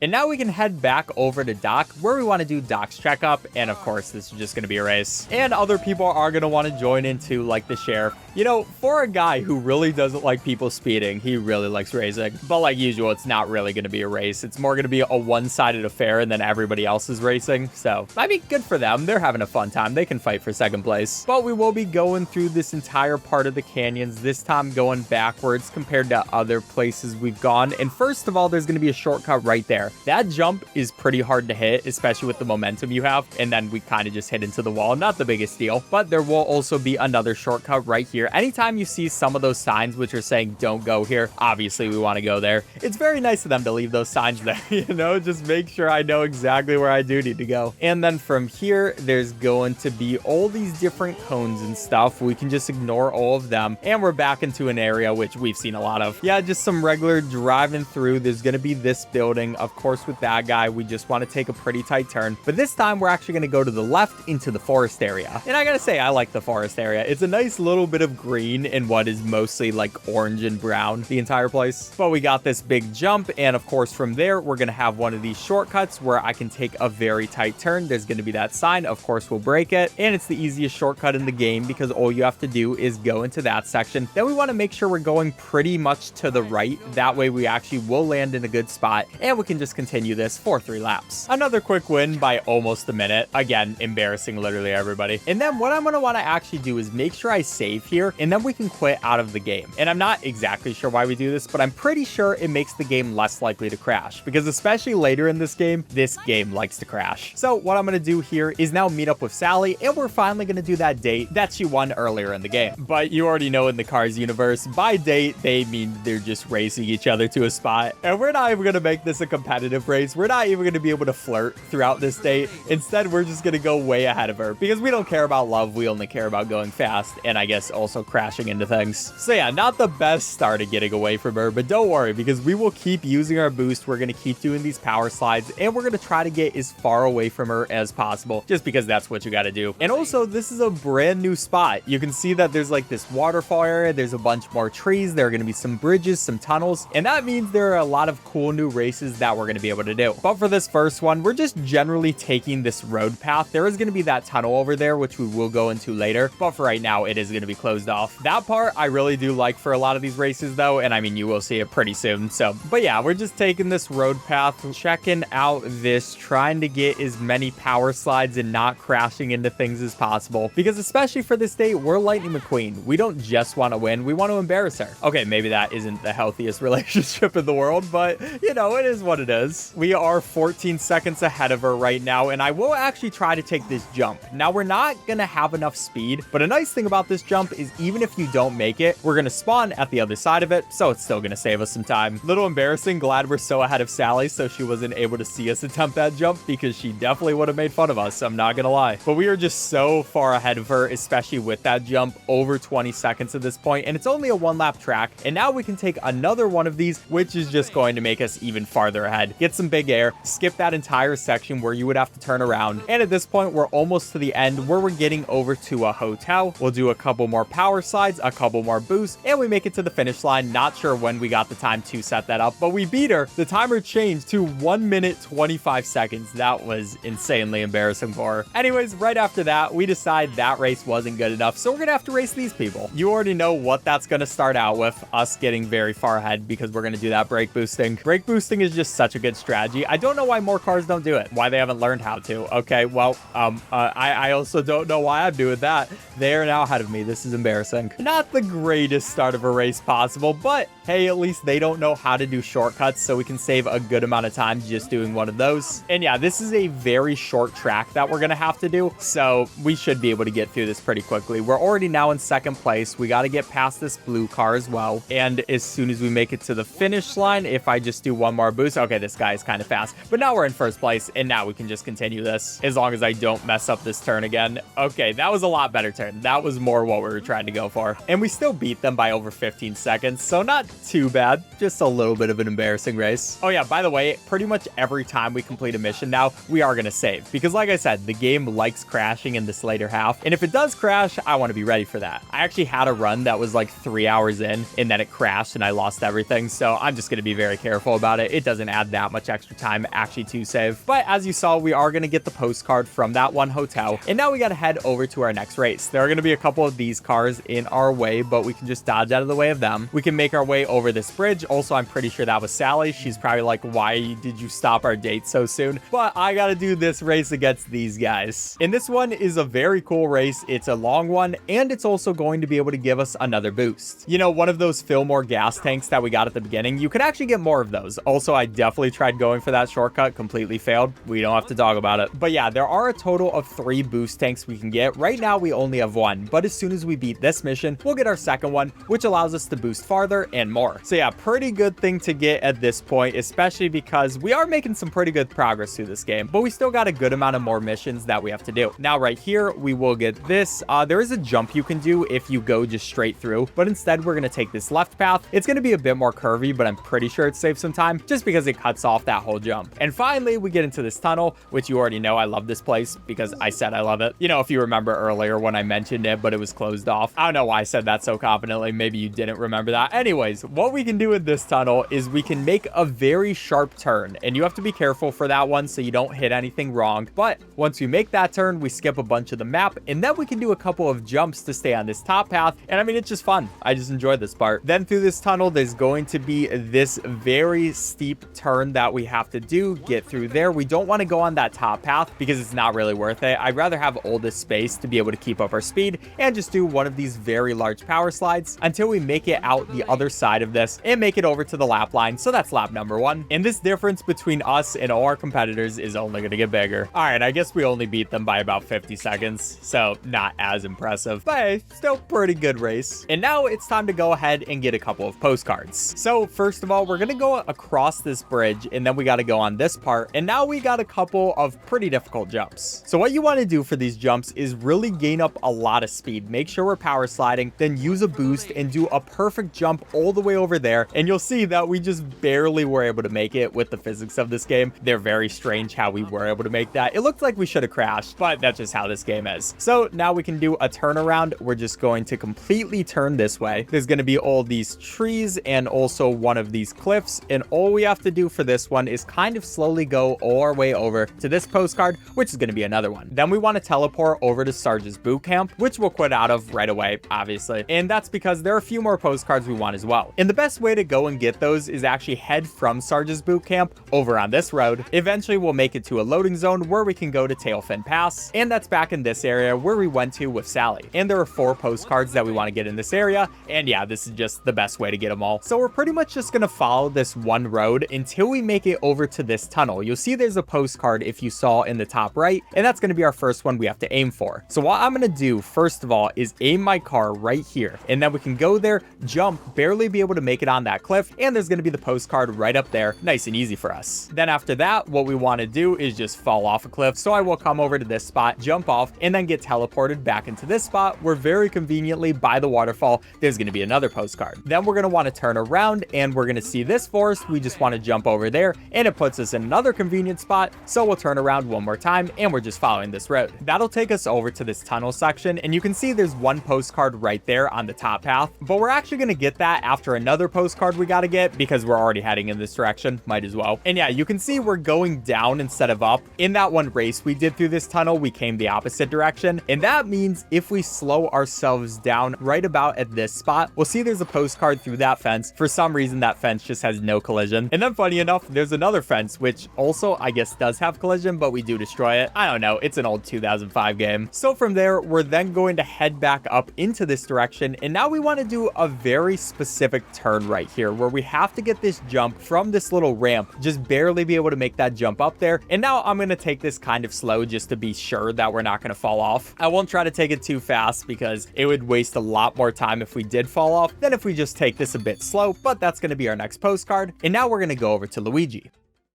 Speaker 1: And now we can head back over to Doc, where we want to do Doc's checkup. And of course, this is just going to be a race. And other people are going to want to join in too, like the sheriff. You know, for a guy who really doesn't like people speeding, he really likes racing. But like usual, it's not really going to be a race. It's more going to be a one-sided affair, and then everybody else is racing. So, I mean, good for them. They're having a fun time. They can fight for second place. But we will be going through this entire part of the canyons, this time going backwards compared to other places we've gone. And first of all, there's going to be a shortcut right there. That jump is pretty hard to hit, especially with the momentum you have. And then we kind of just hit into the wall. Not the biggest deal, but there will also be another shortcut right here. Anytime you see some of those signs which are saying don't go here, obviously we want to go there. It's very nice of them to leave those signs there, you know, just make sure I know exactly where I do need to go. And then from here, there's going to be all these different cones and stuff. We can just ignore all of them. And we're back into an area which we've seen a lot of. Yeah, just some regular driving through. There's going to be this building. Of course, with that guy, we just want to take a pretty tight turn. But this time, we're actually going to go to the left into the forest area. And I gotta say, I like the forest area. It's a nice little bit of green in what is mostly like orange and brown, the entire place. But we got this big jump. And of course, from there, we're going to have one of these shortcuts where I can take a very tight turn. There's going to be that sign. Of course, we'll break it. And it's the easiest shortcut in the game because all you have to do is go into that section. Then we want to make sure we're going pretty much to the right. That way we actually will land in a good spot and we can just continue this for 3 laps. Another quick win by almost a minute. Again, embarrassing literally everybody. And then what I'm going to want to actually do is make sure I save here and then we can quit out of the game. And I'm not exactly sure why we do this, but I'm pretty sure it makes the game less likely to crash because especially later in this game likes to crash. So what I'm going to do here is now meet up with Sally and we're finally going to do that date that she won earlier in the game. But you already know in the Cars universe, by date, they mean they're just racing each other to a spot. And we're not even going to make this a competitive race. We're not even going to be able to flirt throughout this date. Instead, we're just going to go way ahead of her because we don't care about love. We only care about going fast and I guess also crashing into things. So yeah, not the best start of getting away from her, but don't worry because we will keep using our boost. We're going to keep doing these power slides and we're going to try to get as far away from her as possible just because that's what you got to do. And also, this is a brand new spot. You can see that there's like this waterfall area. There's a bunch more trees. There are going to be some bridges, some tunnels, and that means there are a lot of cool new races that we're going to be able to do. But for this first one, we're just generally taking this road path. There is going to be that tunnel over there, which we will go into later. But for right now, it is going to be closed off. That part I really do like for a lot of these races though. And I mean, you will see it pretty soon. So, but yeah, we're just taking this road path, checking out this, trying to get as many power slides and not crashing into things as possible. Because especially for this date, we're Lightning McQueen. We don't just want to win. We want to embarrass her. Okay, maybe that isn't the healthiest relationship in the world, but you know, it is what it is. We are 14 seconds ahead of her right now, and I will actually try to take this jump. Now, we're not gonna have enough speed, but a nice thing about this jump is even if you don't make it, we're gonna spawn at the other side of it, so it's still gonna save us some time. Little embarrassing, glad we're so ahead of Sally, so she wasn't able to see us attempt that jump, because she definitely would have made fun of us, I'm not gonna lie. But we are just so far ahead of her, especially with that jump, over 20 seconds at this point, and it's only a 1-lap track, and now we can take another one of these, which is just going to make us even farther ahead. Get some big air, skip that entire section where you would have to turn around, and at this point, we're almost to the end where we're getting over to a hotel. We'll do a couple more power slides, a couple more boosts, and we make it to the finish line. Not sure when we got the time to set that up, but we beat her. The timer changed to 1 minute 25 seconds. That was insanely embarrassing for her. Anyways, right after that, we decide that race wasn't good enough, so we're gonna have to race these people. You already know what that's gonna start out with, us getting very far ahead because we're gonna do that brake boosting. Brake boosting is just such a good strategy. I don't know why more cars don't do it, why they haven't learned how to. Okay, well, I also don't know why I'm doing that. They are now ahead of me. This is embarrassing. Not the greatest start of a race possible, but hey, at least they don't know how to do shortcuts, so we can save a good amount of time just doing one of those. And yeah, this is a very short track that we're gonna have to do, so we should be able to get through this pretty quickly. We're already now in second place. We got to get past this blue car as well, and as soon as we make it to the finish line, if I just do one more boost, okay, this guy is kind of fast, but now we're in first place, and now we can just continue this as long as I don't mess up this turn again. Okay, that was a lot better turn. That was more what we were trying to go for, and we still beat them by over 15 seconds, so not too bad. Just a little bit of an embarrassing race. Oh yeah, by the way, pretty much every time we complete a mission now, we are gonna save, because like I said, the game likes crashing in this later half, and if it does crash, I want to be ready for that. I actually had a run that was like 3 hours in, and then it crashed and I lost everything, so I'm just gonna be very careful about it. It doesn't add that much extra time actually to save, but as you saw, we are gonna get the postcard from that one hotel, and now we gotta head over to our next race. There are gonna be a couple of these cars in our way, but we can just dodge out of the way of them. We can make our way over this bridge. Also, I'm pretty sure that was Sally. She's probably like, why did you stop our date so soon? But I gotta do this race against these guys. And this one is a very cool race. It's a long one, and it's also going to be able to give us another boost. You know, one of those Fillmore gas tanks that we got at the beginning, you can actually get more of those. Also, I definitely tried going for that shortcut, completely failed. We don't have to talk about it. But yeah, there are a total of 3 boost tanks we can get. Right now, we only have 1, but as soon as we beat this mission, we'll get our second one, which allows us to boost farther and more. So yeah, pretty good thing to get at this point, especially because we are making some pretty good progress through this game, but we still got a good amount of more missions that we have to do. Now, right here, we will get this. There is a jump you can do if you go just straight through, but instead we're going to take this left path. It's going to be a bit more curvy, but I'm pretty sure it saves some time just because it cuts off that whole jump. And finally, we get into this tunnel, which you already know I love this place because I said I love it. You know, if you remember earlier when I mentioned it, but it was closed off. I don't know why I said that so confidently. Maybe you didn't remember that. Anyways, what we can do in this tunnel is we can make a very sharp turn, and you have to be careful for that one so you don't hit anything wrong. But once we make that turn, we skip a bunch of the map, and then we can do a couple of jumps to stay on this top path. And I mean, it's just fun. I just enjoyed this part. Then through this tunnel, there's going to be this very steep turn that we have to do. Get through there. We don't want to go on that top path because it's not really worth it. I'd rather have all this space to be able to keep up our speed and just do one of these very large power slides until we make it out the other side of this and make it over to the lap line. So that's lap number 1. And this difference between us and all our competitors is only going to get bigger. All right, I guess we only beat them by about 50 seconds, so not as impressive, but hey, still pretty good race. And now it's time to go ahead and get a couple of postcards. So first of all, we're going to go across this bridge, and then we got to go on this part, and now we got a couple of pretty difficult jumps. So what you want to do for these jumps is really gain up a lot of speed. Make sure we're power sliding, then use a boost and do a perfect jump all the way over there, and you'll see that we just barely were able to make it with the physics of this game. They're very strange how we were able to make that. It looked like we should have crashed, but that's just how this game is. So now we can do a turnaround. We're just going to completely turn this way. There's going to be all these trees and also one of these cliffs, and all we have to do for this one is kind of slowly go all our way over to this postcard, which is going to be another one. Then we want to teleport over to Sarge's boot camp, which we'll quit out of right away, obviously. And that's because there are a few more postcards we want as well. And the best way to go and get those is actually head from Sarge's boot camp over on this road. Eventually, we'll make it to a loading zone where we can go to Tailfin Pass, and that's back in this area where we went to with Sally. And there are 4 postcards that we want to get in this area, and yeah, this is just the best way to get them all. So we're pretty much just going to follow this one road until until we make it over to this tunnel. You'll see there's a postcard if you saw in the top right, and that's going to be our first one we have to aim for. So what I'm going to do first of all is aim my car right here, and then we can go there, jump, barely be able to make it on that cliff, and there's going to be the postcard right up there, nice and easy for us. Then after that, what we want to do is just fall off a cliff. So I will come over to this spot, jump off, and then get teleported back into this spot where very conveniently by the waterfall, there's going to be another postcard. Then we're going to want to turn around and we're going to see this forest. We just want to jump over there and it puts us in another convenient spot. So we'll turn around one more time and we're just following this road. That'll take us over to this tunnel section, and you can see there's one postcard right there on the top path, but we're actually going to get that after another postcard we got to get because we're already heading in this direction. Might as well. And yeah, you can see we're going down instead of up. In that one race we did through this tunnel, we came the opposite direction, and that means if we slow ourselves down right about at this spot, we'll see there's a postcard through that fence. For some reason that fence just has no collision, and then funny enough there's another fence which also I guess does have collision, but we do destroy it. I don't know, it's an old 2005 game. So from there we're then going to head back up into this direction, and now we want to do a very specific turn right here where we have to get this jump from this little ramp, just barely be able to make that jump up there. And now I'm going to take this kind of slow just to be sure that we're not going to fall off. I won't try to take it too fast because it would waste a lot more time if we did fall off than if we just take this a bit slow, but that's going to be our next postcard. And now we're going to go over to Luigi.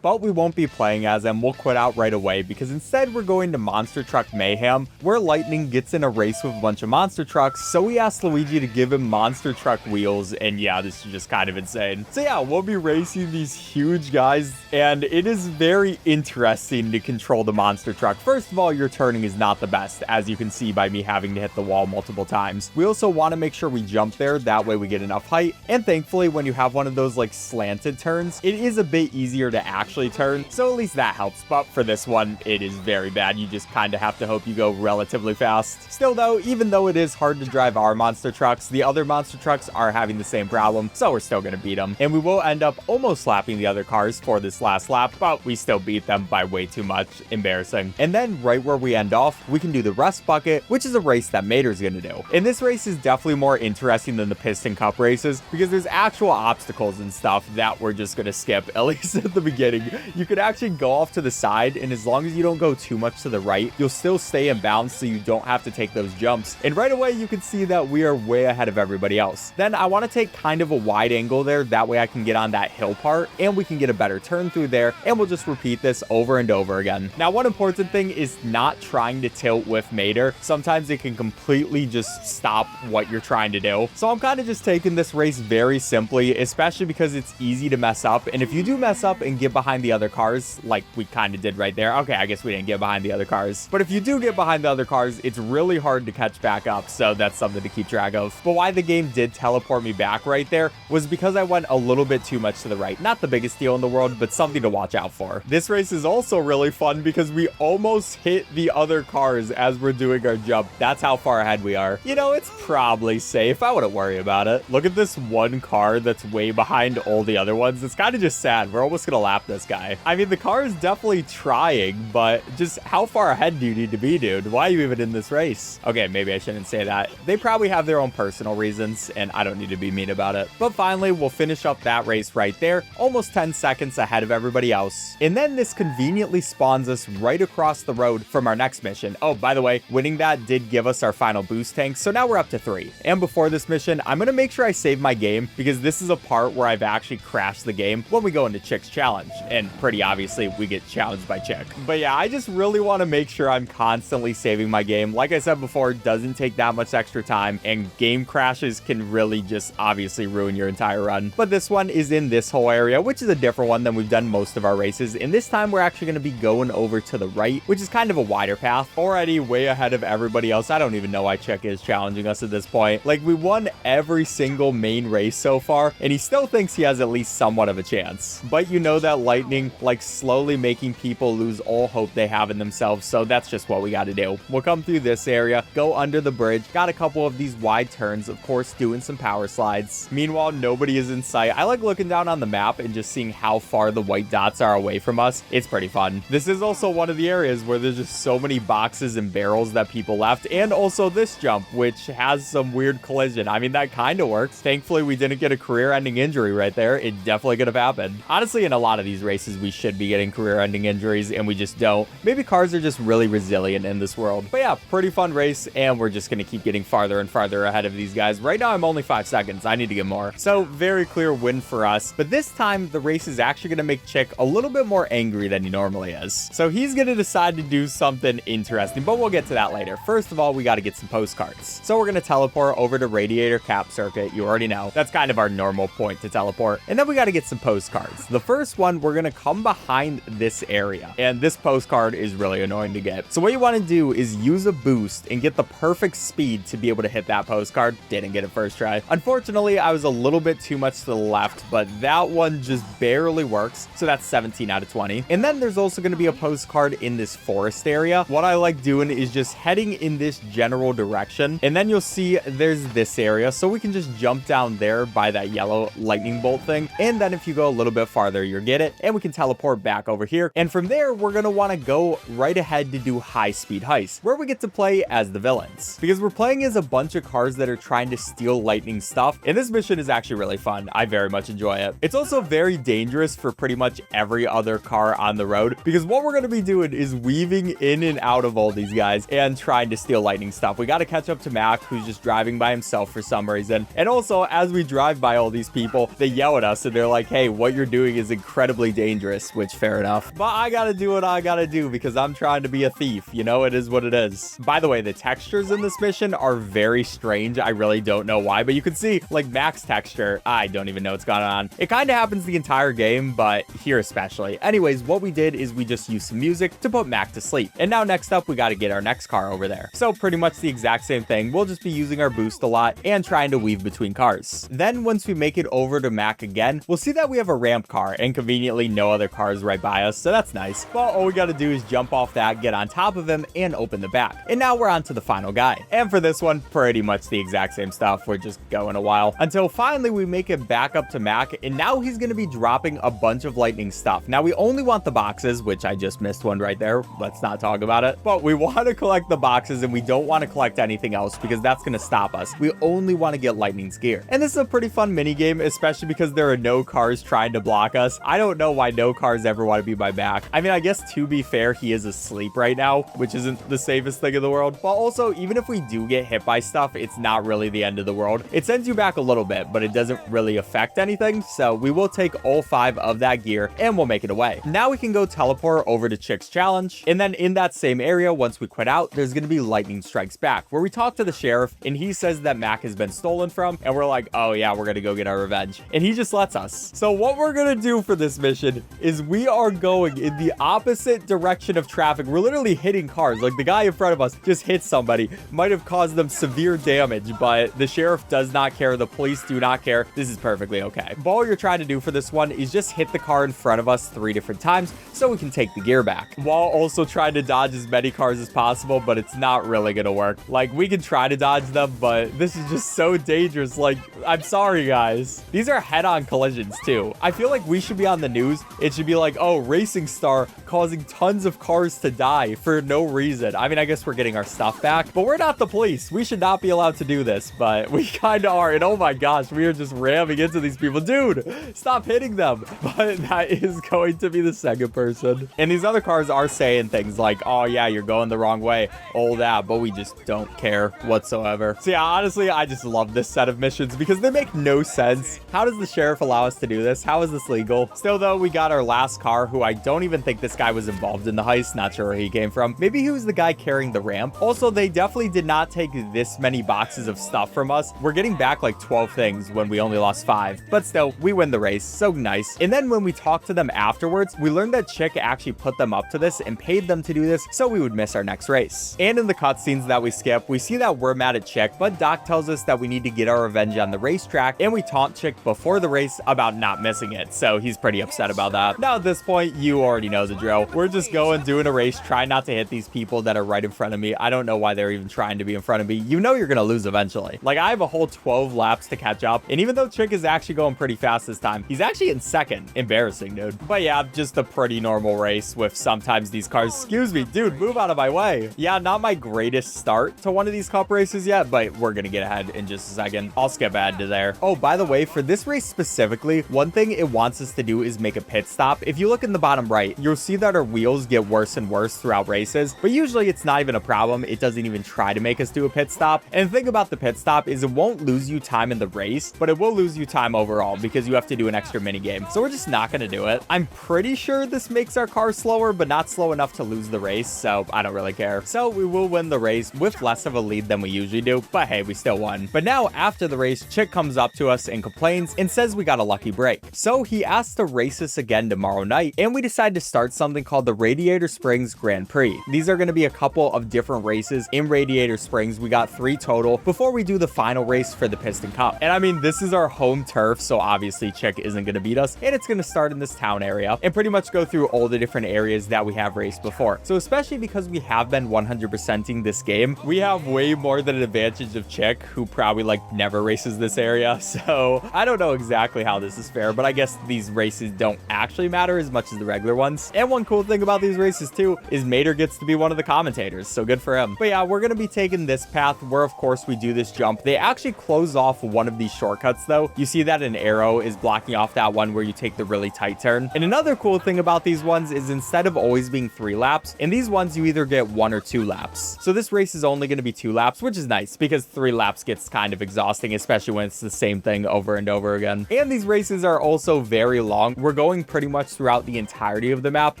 Speaker 1: But we won't be playing as him. We'll quit out right away because instead we're going to Monster Truck Mayhem, where Lightning gets in a race with a bunch of monster trucks. So we asked Luigi to give him monster truck wheels, and yeah, this is just kind of insane. So yeah, we'll be racing these huge guys, and it is very interesting to control the monster truck. First of all, your turning is not the best, as you can see by me having to hit the wall multiple times. We also want to make sure we jump there, that way we get enough height. And thankfully, when you have one of those like slanted turns, it is a bit easier to actually turn, so at least that helps. But for this one, it is very bad. You just kind of have to hope you go relatively fast. Still though, even though it is hard to drive our monster trucks, the other monster trucks are having the same problem, so we're still gonna beat them. And we will end up almost slapping the other cars for this last lap, but we still beat them by way too much. Embarrassing. And then right where we end off, we can do the rust bucket, which is a race that Mater's gonna do. And this race is definitely more interesting than the Piston Cup races because there's actual obstacles and stuff that we're just gonna skip, at least at the beginning. You could actually go off to the side, and as long as you don't go too much to the right, you'll still stay in bounds so you don't have to take those jumps. And right away you can see that we are way ahead of everybody else. Then I want to take kind of a wide angle there, that way I can get on that hill part and we can get a better turn through there, and we'll just repeat this over and over again. Now one important thing is not trying to tilt with Mater. Sometimes it can completely just stop what you're trying to do. So I'm kind of just taking this race very simply, especially because it's easy to mess up, and if you do mess up and get behind the other cars like we kind of did right there, okay, I guess we didn't get behind the other cars, but if you do get behind the other cars, it's really hard to catch back up, so that's something to keep track of. But why the game did teleport me back right there was because I went a little bit too much to the right. Not the biggest deal in the world, but something to watch out for. This race is also really fun because we almost hit the other cars as we're doing our jump. That's how far ahead we are. You know, it's probably safe. I wouldn't worry about it. Look at this one car that's way behind all the other ones. It's kind of just sad. We're almost gonna lap this guy. I mean, the car is definitely trying, but just how far ahead do you need to be, dude? Why are you even in this race? Okay, maybe I shouldn't say that. They probably have their own personal reasons, and I don't need to be mean about it. But finally, we'll finish up that race right there, almost 10 seconds ahead of everybody else. And then this conveniently spawns us right across the road from our next mission. Oh, by the way, winning that did give us our final boost tank, so now we're up to 3. And before this mission, I'm gonna make sure I save my game because this is a part where I've actually crashed the game when we go into Chick's challenge, and pretty obviously we get challenged by Chick. But yeah, I just really want to make sure I'm constantly saving my game. Like I said before, it doesn't take that much extra time, and game crashes can really just obviously ruin your entire run. But this one is in this whole area, which is a different one than we've done most of our races, and this time we're actually going to be going over to the right, which is kind of a wider path. Already way ahead of everybody else. I don't even know why Chick is challenging us at this point. Like, we won every single main race so far, and he still thinks he has at least somewhat of a chance. But you know that life lightning, like slowly making people lose all hope they have in themselves. So that's just what we got to do. We'll come through this area, go under the bridge, got a couple of these wide turns, of course, doing some power slides. Meanwhile, nobody is in sight. I like looking down on the map and just seeing how far the white dots are away from us. It's pretty fun. This is also one of the areas where there's just so many boxes and barrels that people left, and also this jump, which has some weird collision. I mean, that kind of works. Thankfully, we didn't get a career-ending injury right there. It definitely could have happened. Honestly, in a lot of these races, we should be getting career-ending injuries, and we just don't. Maybe cars are just really resilient in this world. But yeah, pretty fun race, and we're just going to keep getting farther and farther ahead of these guys. Right now, I'm only 5 seconds. I need to get more. So, very clear win for us. But this time, the race is actually going to make Chick a little bit more angry than he normally is. So, he's going to decide to do something interesting, but we'll get to that later. First of all, we got to get some postcards. So, we're going to teleport over to Radiator Cap Circuit. You already know. That's kind of our normal point to teleport. And then we got to get some postcards. The first one, we're going to come behind this area. And this postcard is really annoying to get. So, what you want to do is use a boost and get the perfect speed to be able to hit that postcard. Didn't get it first try. Unfortunately, I was a little bit too much to the left, but that one just barely works. So that's 17 out of 20. And then there's also going to be a postcard in this forest area. What I like doing is just heading in this general direction. And then you'll see there's this area. So we can just jump down there by that yellow lightning bolt thing. And then if you go a little bit farther, you'll get it. And we can teleport back over here. And from there, we're going to want to go right ahead to do high speed heist, where we get to play as the villains. Because we're playing as a bunch of cars that are trying to steal lightning stuff. And this mission is actually really fun. I very much enjoy it. It's also very dangerous for pretty much every other car on the road, because what we're going to be doing is weaving in and out of all these guys and trying to steal lightning stuff. We got to catch up to Mac, who's just driving by himself for some reason. And also, as we drive by all these people, they yell at us and they're like, hey, what you're doing is incredibly dangerous, which fair enough. But I got to do what I got to do because I'm trying to be a thief. You know, it is what it is. By the way, the textures in this mission are very strange. I really don't know why, but you can see like Mac's texture. I don't even know what's going on. It kind of happens the entire game, but here especially. Anyways, what we did is we just used some music to put Mac to sleep. And now next up, we got to get our next car over there. So pretty much the exact same thing. We'll just be using our boost a lot and trying to weave between cars. Then once we make it over to Mac again, we'll see that we have a ramp car and conveniently no other cars right by us. So that's nice. Well, all we got to do is jump off that, get on top of him and open the back. And now we're on to the final guy. And for this one, pretty much the exact same stuff. We're just going a while until finally we make it back up to Mac. And now he's going to be dropping a bunch of lightning stuff. Now we only want the boxes, which I just missed one right there. Let's not talk about it. But we want to collect the boxes and we don't want to collect anything else because that's going to stop us. We only want to get Lightning's gear. And this is a pretty fun mini game, especially because there are no cars trying to block us. I don't know why no cars ever want to be my back. I mean, I guess to be fair, he is asleep right now, which isn't the safest thing in the world. But also, even if we do get hit by stuff, it's not really the end of the world. It sends you back a little bit, but it doesn't really affect anything. So we will take all 5 of that gear and we'll make it away. Now we can go teleport over to Chick's challenge. And then in that same area, once we quit out, there's going to be Lightning Strikes Back, where we talk to the sheriff and he says that Mac has been stolen from. And we're like, oh yeah, we're going to go get our revenge. And he just lets us. So what we're going to do for this mission is we are going in the opposite direction of traffic. We're literally hitting cars. Like the guy in front of us just hit somebody, might have caused them severe damage, but the sheriff does not care. The police do not care. This is perfectly okay. But all you're trying to do for this one is just hit the car in front of us 3 different times so we can take the gear back, while also trying to dodge as many cars as possible, but it's not really gonna work. Like, we can try to dodge them, but this is just so dangerous. Like, I'm sorry, guys. These are head-on collisions, too. I feel like we should be on the news. It should be like, oh, racing star causing tons of cars to die for no reason. I mean, I guess we're getting our stuff back, but we're not the police. We should not be allowed to do this, but we kind of are. And oh my gosh, we are just ramming into these people. Dude, stop hitting them. But that is going to be the second person. And these other cars are saying things like, oh yeah, you're going the wrong way, all that, but we just don't care whatsoever. So yeah, honestly, I just love this set of missions because they make no sense. How does the sheriff allow us to do this? How is this legal? Still though, we got our last car, who I don't even think this guy was involved in the heist. Not sure where he came from. Maybe he was the guy carrying the ramp. Also, they definitely did not take this many boxes of stuff from us. We're getting back like 12 things when we only lost 5, but still, we win the race. So nice. And then when we talked to them afterwards, we learned that Chick actually put them up to this and paid them to do this so we would miss our next race. And in the cutscenes that we skip, we see that we're mad at Chick, but Doc tells us that we need to get our revenge on the racetrack, and we taunt Chick before the race about not missing it, so he's pretty upset upset about that. Now, at this point, you already know the drill. We're just going, doing a race, trying not to hit these people that are right in front of me. I don't know why they're even trying to be in front of me. You know you're gonna lose eventually. Like, I have a whole 12 laps to catch up, and even though Chick is actually going pretty fast this time, he's actually in second. Embarrassing, dude. But yeah, just a pretty normal race with sometimes these cars. Excuse me, dude, move out of my way. Yeah, not my greatest start to one of these cup races yet, but we're gonna get ahead in just a second. I'll skip ahead to there. Oh, by the way, for this race specifically, one thing it wants us to do is make a pit stop. If you look in the bottom right, you'll see that our wheels get worse and worse throughout races, but usually it's not even a problem. It doesn't even try to make us do a pit stop. And the thing about the pit stop is it won't lose you time in the race, but it will lose you time overall because you have to do an extra mini game. So we're just not going to do it. I'm pretty sure this makes our car slower, but not slow enough to lose the race, so I don't really care. So we will win the race with less of a lead than we usually do, but hey, we still won. But now after the race, Chick comes up to us and complains and says we got a lucky break. So he asked to race us again tomorrow night, and we decided to start something called the Radiator Springs Grand Prix. These are going to be a couple of different races in Radiator Springs. We got 3 total before we do the final race for the Piston Cup. And I mean, this is our home turf, so obviously Chick isn't going to beat us, and it's going to start in this town area and pretty much go through all the different areas that we have raced before. So especially because we have been 100%ing this game, we have way more than an advantage of Chick, who probably like never races this area. So I don't know exactly how this is fair, but I guess these races don't actually matter as much as the regular ones. And one cool thing about these races too is Mater gets to be one of the commentators, so good for him. But yeah, we're going to be taking this path where of course we do this jump. They actually close off one of these shortcuts though. You see that an arrow is blocking off that one where you take the really tight turn. And another cool thing about these ones is instead of always being 3 laps, in these ones you either get 1 or 2 laps. So this race is only going to be 2 laps, which is nice because 3 laps gets kind of exhausting, especially when it's the same thing over and over again. And these races are also very long. We're going pretty much throughout the entirety of the map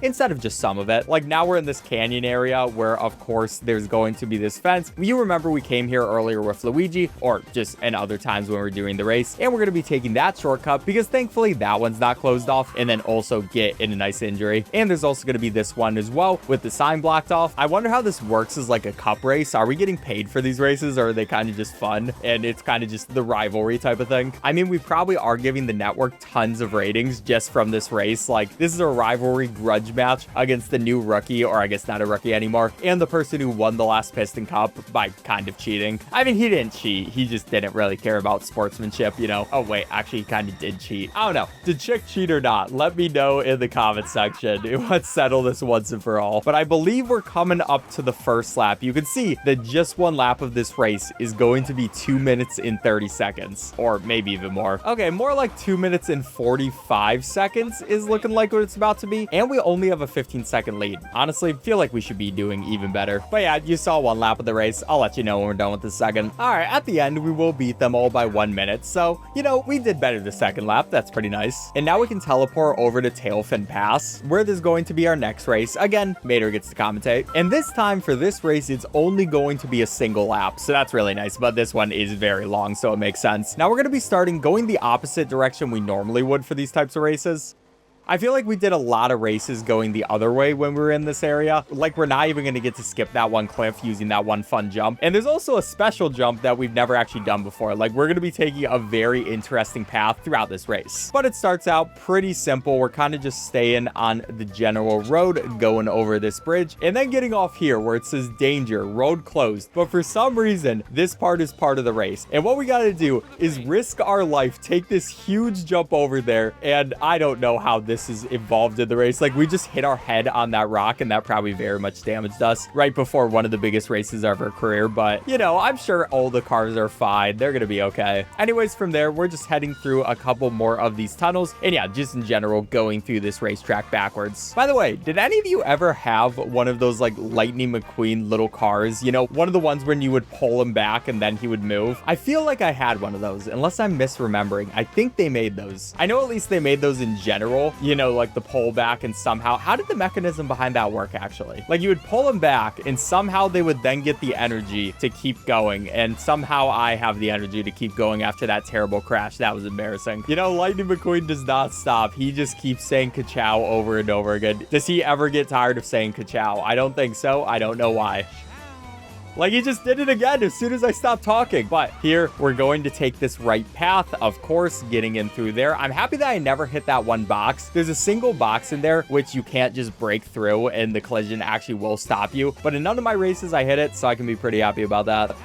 Speaker 1: instead of just some of it. Like now we're in this canyon area where of course there's going to be this fence. You remember we came here earlier with Luigi, or just in other times when we're doing the race, and we're going to be taking that shortcut because thankfully that one's not closed off, and then also get in a nice injury. And there's also going to be this one as well with the sign blocked off. I wonder how this works as like a cup race. Are we getting paid for these races, or are they kind of just fun and it's kind of just the rivalry type of thing? I mean, we probably are giving the network tons of ratings just from this race. Like this is a rivalry grudge match against the new rookie, or I guess not a rookie anymore, and the person who won the last Piston Cup by kind of cheating. I mean, he didn't cheat. He just didn't really care about sportsmanship, you know. Oh wait, actually he kind of did cheat. I don't know. Did Chick cheat or not? Let me know in the comment section. Let's settle this once and for all. But I believe we're coming up to the first lap. You can see that just one lap of this race is going to be 2 minutes and 30 seconds, or maybe even more. Okay, more like 2 minutes and 45 seconds is looking like what it's about to be, and we only have a 15-second lead. Honestly, feel like we should be doing even better. But yeah, you saw one lap of the race. I'll let you know when we're done with the second. All right, at the end, we will beat them all by 1 minute. So, you know, we did better the second lap. That's pretty nice. And now we can teleport over to Tailfin Pass, where there's going to be our next race. Again, Mater gets to commentate. And this time for this race, it's only going to be a single lap. So that's really nice. But this one is very long, so it makes sense. Now we're going to be starting going the opposite direction we normally would for these types of races. I feel like we did a lot of races going the other way when we were in this area. Like, we're not even going to get to skip that one cliff using that one fun jump. And there's also a special jump that we've never actually done before. Like, we're going to be taking a very interesting path throughout this race. But it starts out pretty simple. We're kind of just staying on the general road, going over this bridge, and then getting off here where it says danger, road closed. But for some reason, this part is part of the race. And what we got to do is risk our life, take this huge jump over there. And I don't know how this is involved in the race. Like, we just hit our head on that rock, and that probably very much damaged us right before one of the biggest races of our career. But, you know, I'm sure all the cars are fine. They're gonna be okay. Anyways, from there, we're just heading through a couple more of these tunnels, and yeah, just in general, going through this racetrack backwards. By the way, did any of you ever have one of those, like, Lightning McQueen little cars? You know, one of the ones when you would pull him back and then he would move? I feel like I had one of those, unless I'm misremembering. I think they made those. I know at least they made those in general, you know, like the pull back, and somehow, how did the mechanism behind that work actually? Like, you would pull them back and somehow they would then get the energy to keep going, and somehow I have the energy to keep going after that terrible crash. That was embarrassing. You know, Lightning McQueen does not stop. He just keeps saying ka-chow over and over again. Does he ever get tired of saying ka-chow? I don't think so. I don't know why. Like, he just did it again as soon as I stopped talking. But here, we're going to take this right path, of course, getting in through there. I'm happy that I never hit that one box. There's a single box in there, which you can't just break through, and the collision actually will stop you. But in none of my races, I hit it, so I can be pretty happy about that.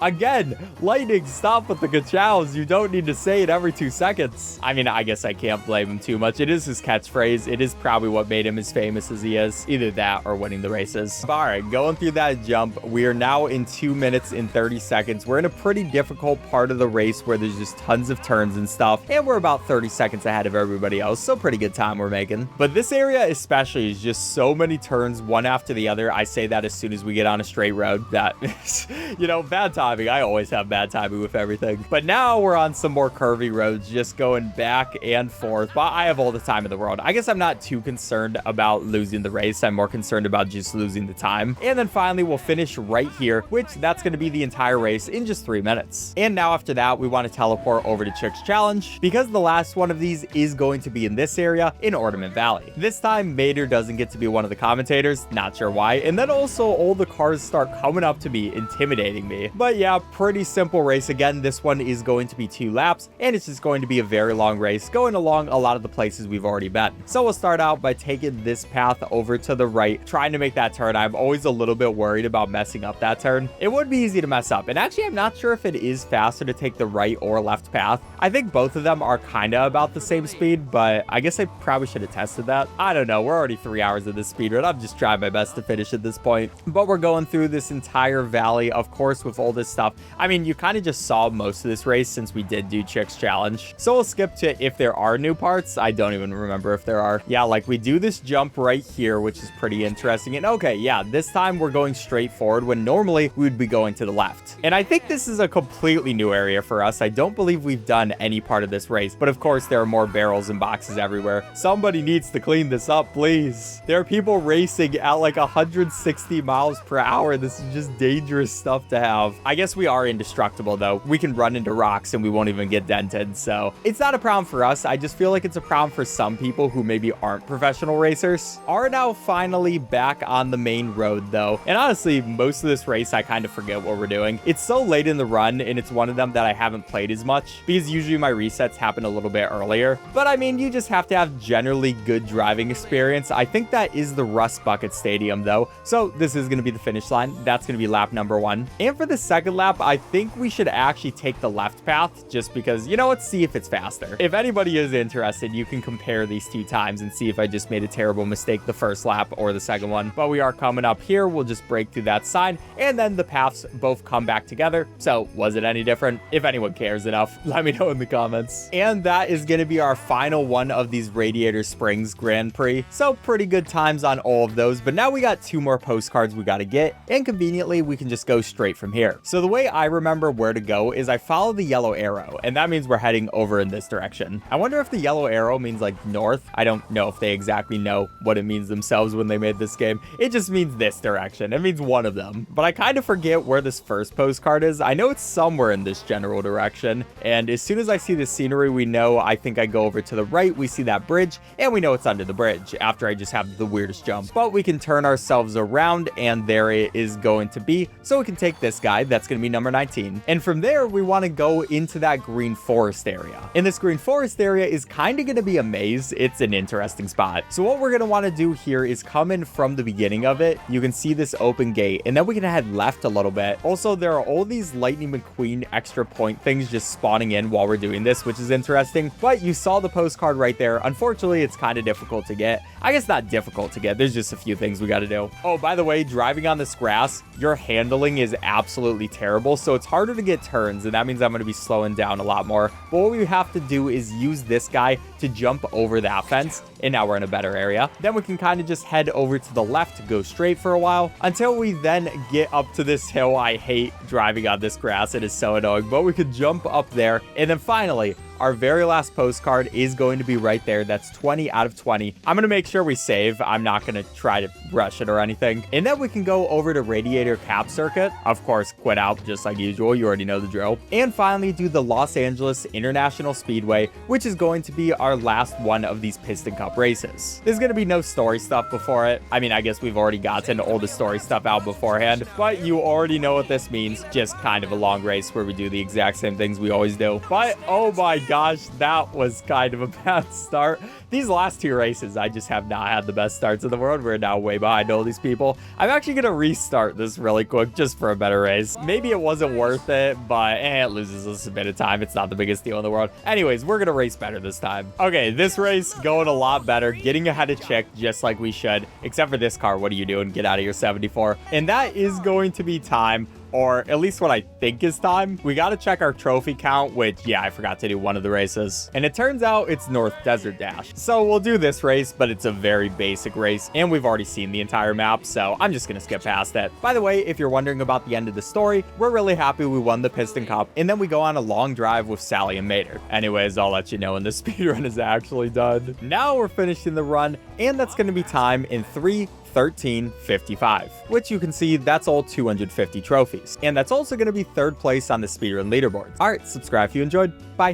Speaker 1: Again, Lightning, stop with the ka-chows. You don't need to say it every 2 seconds. I mean, I guess I can't blame him too much. It is his catchphrase. It is probably what made him as famous as he is. Either that or winning the races. All right, going through that jump, we are now in 2 minutes and 30 seconds. We're in a pretty difficult part of the race where there's just tons of turns and stuff. And we're about 30 seconds ahead of everybody else. So pretty good time we're making. But this area especially is just so many turns, one after the other. I say that as soon as we get on a straight road. That is, you know, bad time. I always have bad timing with everything. But now we're on some more curvy roads, just going back and forth. But I have all the time in the world. I guess I'm not too concerned about losing the race. I'm more concerned about just losing the time. And then finally, we'll finish right here, which that's going to be the entire race in just 3 minutes. And now after that, we want to teleport over to Chick's Challenge because the last one of these is going to be in this area in Ornament Valley. This time, Mater doesn't get to be one of the commentators. Not sure why. And then also all the cars start coming up to me, intimidating me. But yeah, pretty simple race. Again, this one is going to be 2 laps, and it's just going to be a very long race going along a lot of the places we've already been. So we'll start out by taking this path over to the right, trying to make that turn. I'm always a little bit worried about messing up that turn. It would be easy to mess up, and actually I'm not sure if it is faster to take the right or left path. I think both of them are kind of about the same speed, but I guess I probably should have tested that. I don't know. We're already 3 hours of this speedrun. I'm just trying my best to finish at this point. But we're going through this entire valley, of course, with all this stuff. I mean, you kind of just saw most of this race since we did do Chick's Challenge. So we'll skip to if there are new parts. I don't even remember if there are. Yeah, like we do this jump right here, which is pretty interesting. And okay, yeah, this time we're going straight forward when normally we would be going to the left. And I think this is a completely new area for us. I don't believe we've done any part of this race, but of course there are more barrels and boxes everywhere. Somebody needs to clean this up, please. There are people racing at like 160 miles per hour. This is just dangerous stuff to have. I guess we are indestructible though. We can run into rocks and we won't even get dented. So it's not a problem for us. I just feel like it's a problem for some people who maybe aren't professional racers. Are now finally back on the main road though. And honestly, most of this race, I kind of forget what we're doing. It's so late in the run and it's one of them that I haven't played as much because usually my resets happen a little bit earlier. But I mean, you just have to have generally good driving experience. I think that is the Rust Bucket Stadium though. So this is going to be the finish line. That's going to be lap number 1. And for the second lap, I think we should actually take the left path just because, you know, let's see if it's faster. If anybody is interested, you can compare these 2 times and see if I just made a terrible mistake the first lap or the second one. But we are coming up here. We'll just break through that sign and then the paths both come back together. So was it any different? If anyone cares enough, let me know in the comments. And that is going to be our final one of these Radiator Springs Grand Prix. So pretty good times on all of those. But now we got 2 more postcards we got to get. And conveniently, we can just go straight from here. So the way I remember where to go is I follow the yellow arrow, and that means we're heading over in this direction. I wonder if the yellow arrow means like north. I don't know if they exactly know what it means themselves when they made this game. It just means this direction. It means one of them. But I kind of forget where this first postcard is. I know it's somewhere in this general direction. And as soon as I see the scenery, we know, I think I go over to the right, we see that bridge, and we know it's under the bridge after I just have the weirdest jump. But we can turn ourselves around, and there it is going to be. So we can take this guy. That's going to be number 19. And from there, we want to go into that green forest area. And this green forest area is kind of going to be a maze. It's an interesting spot. So what we're going to want to do here is come in from the beginning of it. You can see this open gate, and then we can head left a little bit. Also, there are all these Lightning McQueen extra point things just spawning in while we're doing this, which is interesting. But you saw the postcard right there. Unfortunately, it's kind of difficult to get. I guess not difficult to get. There's just a few things we got to do. Oh, by the way, driving on this grass, your handling is absolutely terrible. So it's harder to get turns, and that means I'm going to be slowing down a lot more. But what we have to do is use this guy to jump over that fence, and now we're in a better area. Then we can kind of just head over to the left to go straight for a while until we then get up to this hill. I hate driving on this grass. It is so annoying, but we could jump up there. And then finally, our very last postcard is going to be right there. That's 20 out of 20. I'm going to make sure we save. I'm not going to try to rush it or anything. And then we can go over to Radiator Cap Circuit. Of course, quit out just like usual. You already know the drill. And finally do the Los Angeles International Speedway, which is going to be our last one of these Piston Cup races. There's going to be no story stuff before it. I mean, I guess we've already gotten all the story stuff out beforehand, but you already know what this means. Just kind of a long race where we do the exact same things we always do. But oh my gosh, that was kind of a bad start. These last two races, I just have not had the best starts in the world. We're now way behind all these people. I'm actually going to restart this really quick just for a better race. Maybe it wasn't worth it, but it loses us a bit of time. It's not the biggest deal in the world. Anyways, we're going to race better this time. Okay, this race going a lot better. Getting ahead of Chick just like we should. Except for this car. What are you doing? Get out of your 74. And that is going to be time. Or at least what I think is time. We got to check our trophy count, which, yeah, I forgot to do one of the races. And it turns out it's North Desert Dash. So we'll do this race, but it's a very basic race. And we've already seen the entire map, so I'm just going to skip past it. By the way, if you're wondering about the end of the story, we're really happy we won the Piston Cup. And then we go on a long drive with Sally and Mater. Anyways, I'll let you know when the speedrun is actually done. Now we're finishing the run, and that's going to be time in 3:13:55, which you can see that's all 250 trophies. And that's also going to be third place on the speedrun leaderboard. All right, subscribe if you enjoyed. Bye.